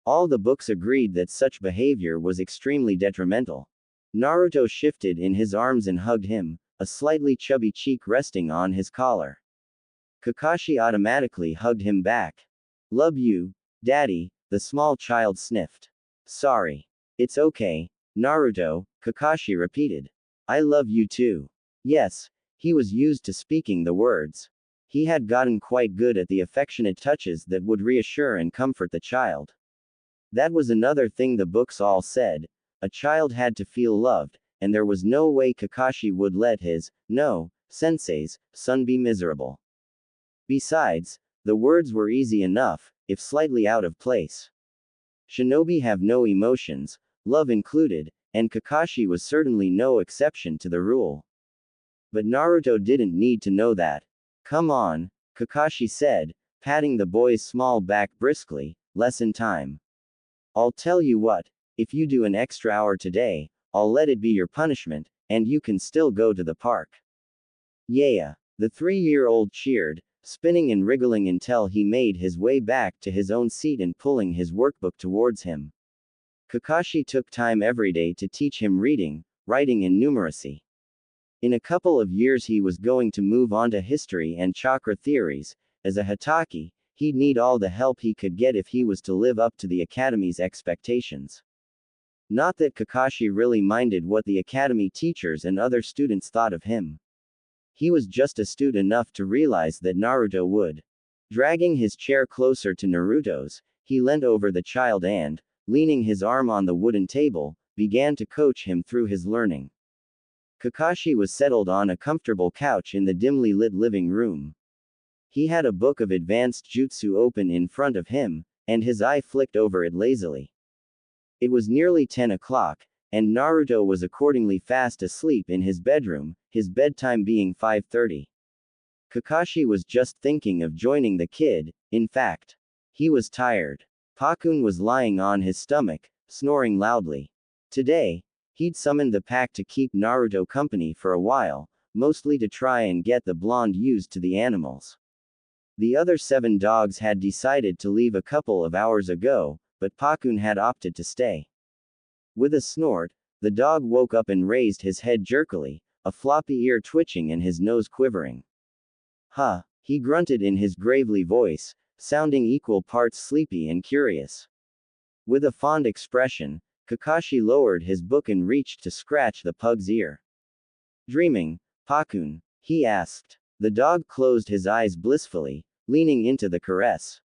All the books agreed that such behavior was extremely detrimental. Naruto shifted in his arms and hugged him, a slightly chubby cheek resting on his collar. Kakashi automatically hugged him back. "Love you, Daddy," the small child sniffed. "Sorry. It's okay, Naruto," Kakashi repeated. "I love you too." Yes, he was used to speaking the words. He had gotten quite good at the affectionate touches that would reassure and comfort the child. That was another thing the books all said. A child had to feel loved, and there was no way Kakashi would let his, no, sensei's, son be miserable. Besides, the words were easy enough, if slightly out of place. Shinobi have no emotions, love included, and Kakashi was certainly no exception to the rule. But Naruto didn't need to know that. "Come on," Kakashi said, patting the boy's small back briskly, "lesson time. I'll tell you what, if you do an extra hour today, I'll let it be your punishment, and you can still go to the park." "Yeah." The 3-year-old cheered, spinning and wriggling until he made his way back to his own seat and pulling his workbook towards him. Kakashi took time every day to teach him reading, writing and numeracy. In a couple of years he was going to move on to history and chakra theories. As a Hatake, he'd need all the help he could get if he was to live up to the Academy's expectations. Not that Kakashi really minded what the Academy teachers and other students thought of him. He was just astute enough to realize that Naruto would. Dragging his chair closer to Naruto's, he leant over the child and, leaning his arm on the wooden table, began to coach him through his learning. Kakashi was settled on a comfortable couch in the dimly lit living room. He had a book of advanced jutsu open in front of him, and his eye flicked over it lazily. It was nearly 10 o'clock, and Naruto was accordingly fast asleep in his bedroom, his bedtime being 5:30. Kakashi was just thinking of joining the kid. In fact, he was tired. Pakun was lying on his stomach, snoring loudly. Today, he'd summoned the pack to keep Naruto company for a while, mostly to try and get the blonde used to the animals. The other 7 dogs had decided to leave a couple of hours ago, but Pakun had opted to stay. With a snort, the dog woke up and raised his head jerkily, a floppy ear twitching and his nose quivering. "Huh," he grunted in his gravely voice, sounding equal parts sleepy and curious. With a fond expression, Kakashi lowered his book and reached to scratch the pug's ear. "Dreaming, Pakun?" he asked. The dog closed his eyes blissfully, leaning into the caress.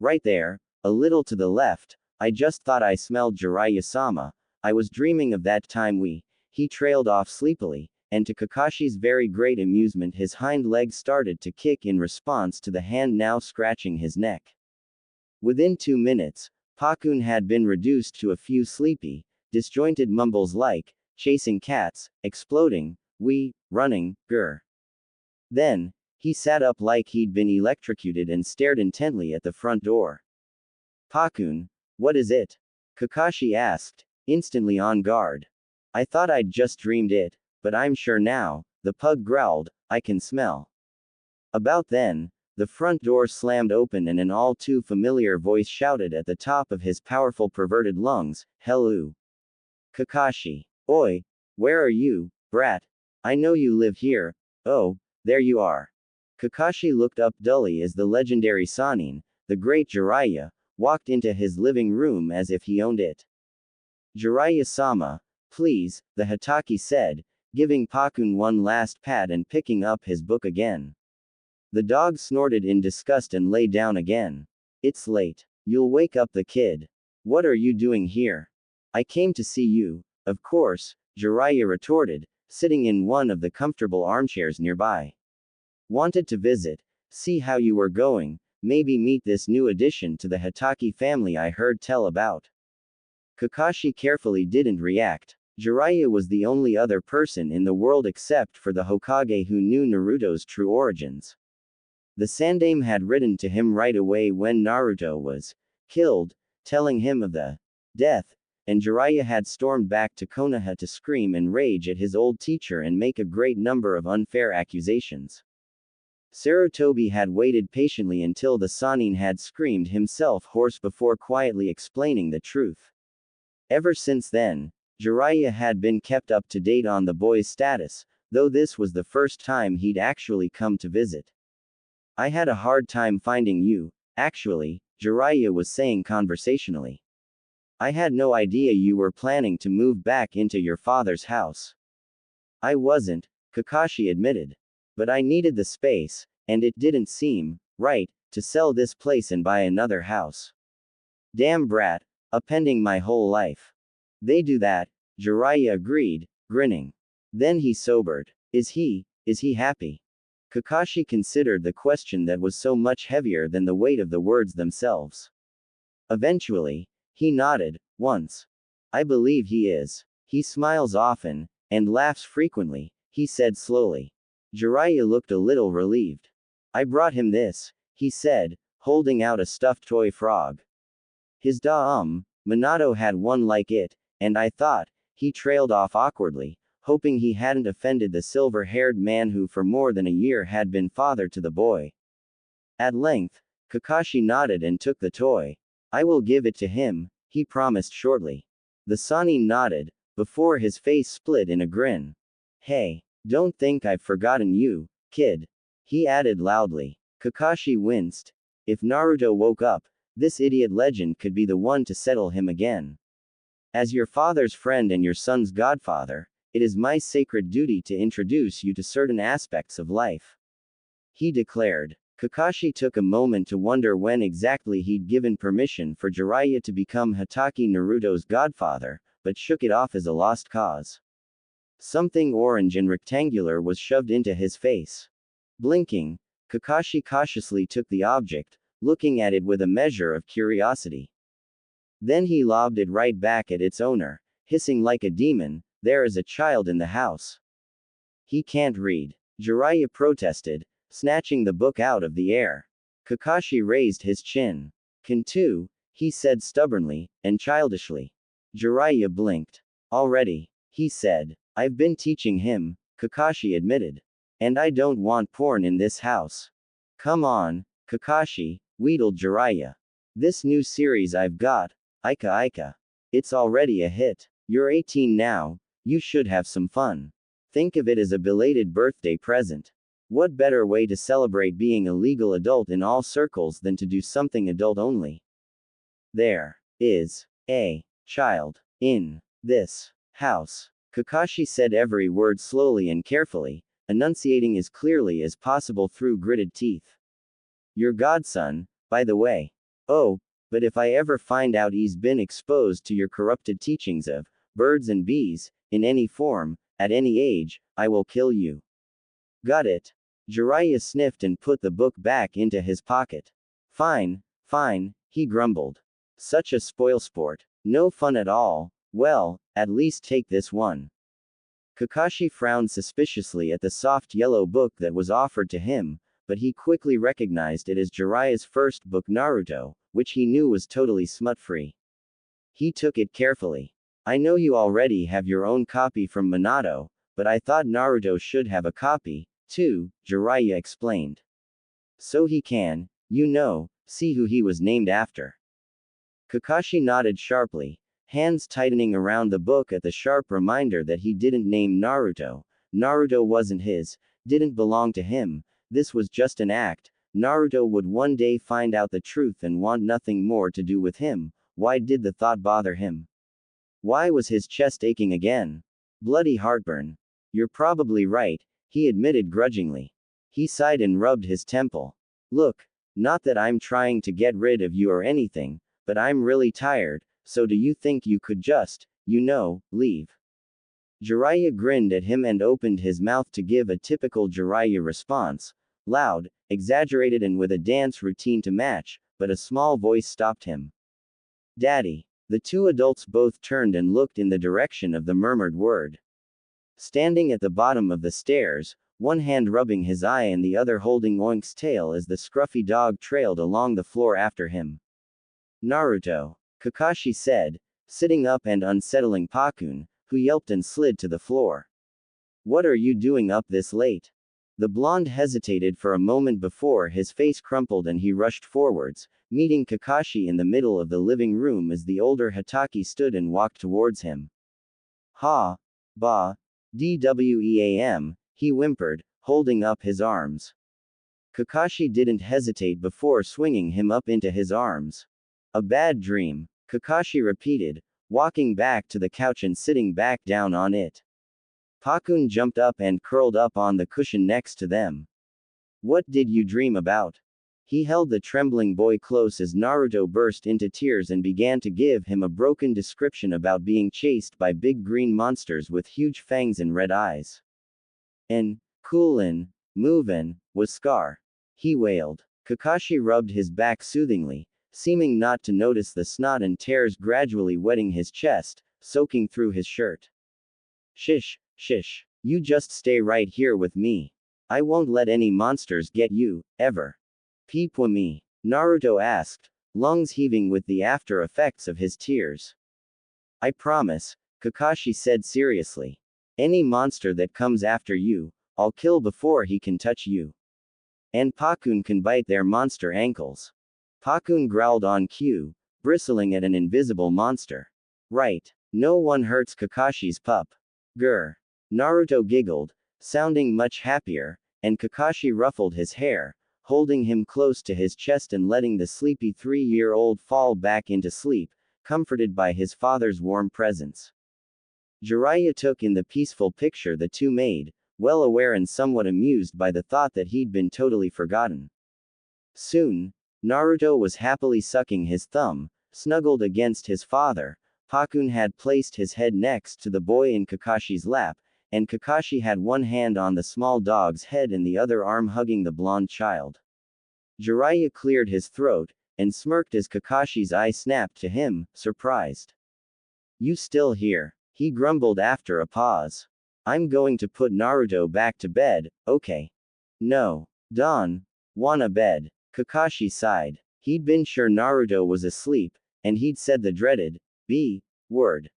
Right there, a little to the left. I just thought I smelled Jiraiya-sama. I was dreaming of that time he trailed off sleepily, and to Kakashi's very great amusement his hind leg started to kick in response to the hand now scratching his neck. Within 2 minutes, Pakun had been reduced to a few sleepy, disjointed mumbles like, chasing cats, exploding, running, grr. Then, he sat up like he'd been electrocuted and stared intently at the front door. "Pakun, what is it?" Kakashi asked, instantly on guard. "I thought I'd just dreamed it, but I'm sure now," the pug growled, "I can smell." About then, The front door slammed open and an all too familiar voice shouted at the top of his powerful perverted lungs, "Hello. Kakashi. Oi, where are you, brat? I know you live here. Oh, there you are." Kakashi looked up dully as the legendary Sannin, the great Jiraiya, walked into his living room as if he owned it. "Jiraiya-sama, please," the Hatake said, giving Pakun one last pat and picking up his book again. The dog snorted in disgust and lay down again. "It's late. You'll wake up the kid. What are you doing here?" "I came to see you, of course," Jiraiya retorted, sitting in one of the comfortable armchairs nearby. "Wanted to visit, see how you were going, maybe meet this new addition to the Hatake family I heard tell about." Kakashi carefully didn't react. Jiraiya was the only other person in the world except for the Hokage who knew Naruto's true origins. The Sandaime had written to him right away when Naruto was killed, telling him of the death, and Jiraiya had stormed back to Konoha to scream and rage at his old teacher and make a great number of unfair accusations. Sarutobi had waited patiently until the Sannin had screamed himself hoarse before quietly explaining the truth. Ever since then, Jiraiya had been kept up to date on the boy's status, though this was the first time he'd actually come to visit. "I had a hard time finding you, actually," Jiraiya was saying conversationally. "I had no idea you were planning to move back into your father's house." "I wasn't," Kakashi admitted. "But I needed the space, and it didn't seem right to sell this place and buy another house. Damn brat, upending my whole life." "They do that," Jiraiya agreed, grinning. Then he sobered. Is he happy?" Kakashi considered the question that was so much heavier than the weight of the words themselves. Eventually, he nodded, once. "I believe he is. He smiles often, and laughs frequently," he said slowly. Jiraiya looked a little relieved. "I brought him this," he said, holding out a stuffed toy frog. "His Minato had one like it, and I thought," he trailed off awkwardly, hoping he hadn't offended the silver-haired man who for more than a year had been father to the boy. At length, Kakashi nodded and took the toy. "I will give it to him," he promised shortly. The Sannin nodded, before his face split in a grin. "Hey, don't think I've forgotten you, kid," he added loudly. Kakashi winced. If Naruto woke up, this idiot legend could be the one to settle him again. "As your father's friend and your son's godfather, it is my sacred duty to introduce you to certain aspects of life," he declared. Kakashi took a moment to wonder when exactly he'd given permission for Jiraiya to become Hatake Naruto's godfather, but shook it off as a lost cause. Something orange and rectangular was shoved into his face. Blinking, Kakashi cautiously took the object, looking at it with a measure of curiosity. Then he lobbed it right back at its owner, hissing like a demon, "There is a child in the house. He can't read," Jiraiya protested, snatching the book out of the air. Kakashi raised his chin. "Can too," he said stubbornly, and childishly. Jiraiya blinked. "Already," he said. "I've been teaching him," Kakashi admitted. "And I don't want porn in this house." "Come on, Kakashi," wheedled Jiraiya. "This new series I've got, Ika Ika. It's already a hit. You're 18 now, you should have some fun. Think of it as a belated birthday present. What better way to celebrate being a legal adult in all circles than to do something adult only? There is a child in this house." Kakashi said every word slowly and carefully, enunciating as clearly as possible through gritted teeth. "Your godson, by the way. Oh, but if I ever find out he's been exposed to your corrupted teachings of birds and bees, in any form, at any age, I will kill you. Got it?" Jiraiya sniffed and put the book back into his pocket. Fine, he grumbled. "Such a spoilsport. No fun at all. Well, at least take this one." Kakashi frowned suspiciously at the soft yellow book that was offered to him, but he quickly recognized it as Jiraiya's first book Naruto, which he knew was totally smut-free. He took it carefully. "I know you already have your own copy from Minato, but I thought Naruto should have a copy, too," Jiraiya explained. So he can, see who he was named after. Kakashi nodded sharply, hands tightening around the book at the sharp reminder that he didn't name Naruto. Naruto wasn't his, didn't belong to him, this was just an act. Naruto would one day find out the truth and want nothing more to do with him. Why did the thought bother him? Why was his chest aching again? Bloody heartburn. You're probably right, he admitted grudgingly. He sighed and rubbed his temple. Look, not that I'm trying to get rid of you or anything, but I'm really tired, so do you think you could just, leave? Jiraiya grinned at him and opened his mouth to give a typical Jiraiya response, loud, exaggerated and with a dance routine to match, but a small voice stopped him. Daddy. The two adults both turned and looked in the direction of the murmured word. Standing at the bottom of the stairs, one hand rubbing his eye and the other holding Oink's tail as the scruffy dog trailed along the floor after him. Naruto, Kakashi said, sitting up and unsettling Pakun, who yelped and slid to the floor. What are you doing up this late? The blonde hesitated for a moment before his face crumpled and he rushed forwards, meeting Kakashi in the middle of the living room as the older Hatake stood and walked towards him. Ha! Ba! Dweam, he whimpered, holding up his arms. Kakashi didn't hesitate before swinging him up into his arms. A bad dream, Kakashi repeated, walking back to the couch and sitting back down on it. Pakun jumped up and curled up on the cushion next to them. What did you dream about? He held the trembling boy close as Naruto burst into tears and began to give him a broken description about being chased by big green monsters with huge fangs and red eyes. Coolin, movin, was Scar. He wailed. Kakashi rubbed his back soothingly, seeming not to notice the snot and tears gradually wetting his chest, soaking through his shirt. Shish, you just stay right here with me. I won't let any monsters get you, ever. Peep me? Naruto asked, lungs heaving with the after effects of his tears. I promise, Kakashi said seriously. Any monster that comes after you, I'll kill before he can touch you. And Pakun can bite their monster ankles. Pakun growled on cue, bristling at an invisible monster. Right. No one hurts Kakashi's pup. Grr. Naruto giggled, sounding much happier, and Kakashi ruffled his hair, holding him close to his chest and letting the sleepy 3-year-old fall back into sleep, comforted by his father's warm presence. Jiraiya took in the peaceful picture the two made, well aware and somewhat amused by the thought that he'd been totally forgotten. Soon, Naruto was happily sucking his thumb, snuggled against his father. Pakun had placed his head next to the boy in Kakashi's lap, and Kakashi had one hand on the small dog's head and the other arm hugging the blonde child. Jiraiya cleared his throat, and smirked as Kakashi's eye snapped to him, surprised. You still here? He grumbled after a pause. I'm going to put Naruto back to bed, okay? No. Don. Wanna bed. Kakashi sighed. He'd been sure Naruto was asleep, and he'd said the dreaded, B word.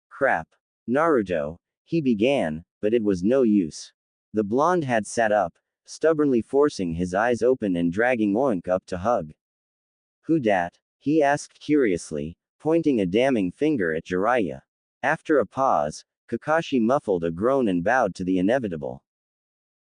Crap. Naruto, he began, but it was no use. The blonde had sat up, stubbornly forcing his eyes open and dragging Oink up to hug. Who dat? He asked curiously, pointing a damning finger at Jiraiya. After a pause, Kakashi muffled a groan and bowed to the inevitable.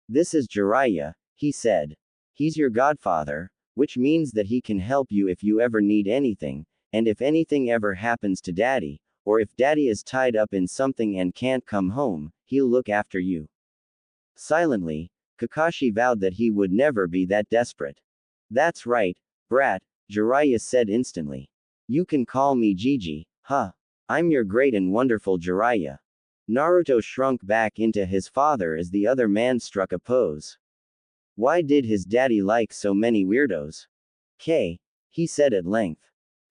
This is Jiraiya, he said. He's your godfather, which means that he can help you if you ever need anything, and if anything ever happens to Daddy, or if Daddy is tied up in something and can't come home, he'll look after you. Silently, Kakashi vowed that he would never be that desperate. That's right, brat, Jiraiya said instantly. You can call me Gigi, huh? I'm your great and wonderful Jiraiya. Naruto shrunk back into his father as the other man struck a pose. Why did his daddy like so many weirdos? He said at length.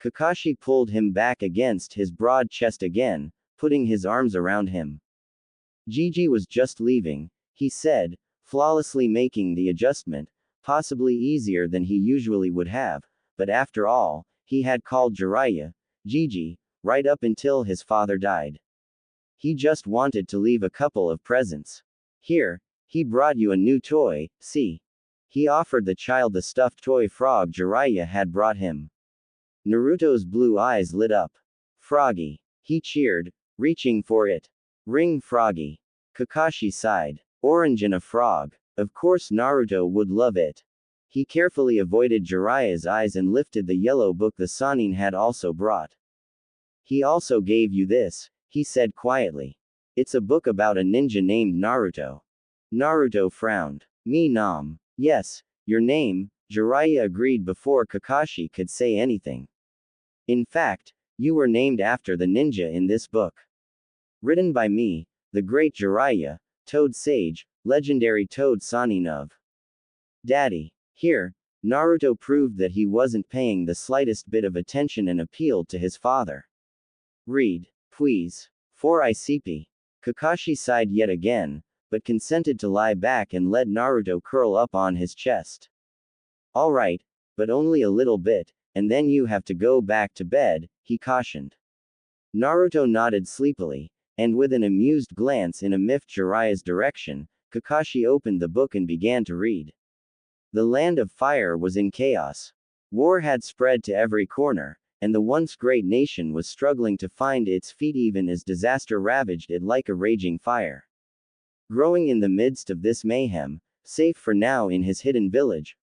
Kakashi pulled him back against his broad chest again, putting his arms around him. Gigi was just leaving, he said, flawlessly making the adjustment, possibly easier than he usually would have, but after all, he had called Jiraiya, Gigi, right up until his father died. He just wanted to leave a couple of presents. Here, he brought you a new toy, see? He offered the child the stuffed toy frog Jiraiya had brought him. Naruto's blue eyes lit up. Froggy. He cheered, reaching for it. Ring Froggy. Kakashi sighed. Orange and a frog. Of course Naruto would love it. He carefully avoided Jiraiya's eyes and lifted the yellow book the Sannin had also brought. He also gave you this, he said quietly. It's a book about a ninja named Naruto. Naruto frowned. Me Nam. Yes, your name, Jiraiya agreed before Kakashi could say anything. In fact, you were named after the ninja in this book. Written by me, the great Jiraiya, Toad Sage, legendary Toad Sannin of Daddy. Here, Naruto proved that he wasn't paying the slightest bit of attention and appealed to his father. Read, please. For ICP. Kakashi sighed yet again, but consented to lie back and let Naruto curl up on his chest. Alright, but only a little bit, and then you have to go back to bed, he cautioned. Naruto nodded sleepily, and with an amused glance in Jiraiya's direction, Kakashi opened the book and began to read. The land of fire was in chaos. War had spread to every corner, and the once great nation was struggling to find its feet even as disaster ravaged it like a raging fire. Growing in the midst of this mayhem, safe for now in his hidden village,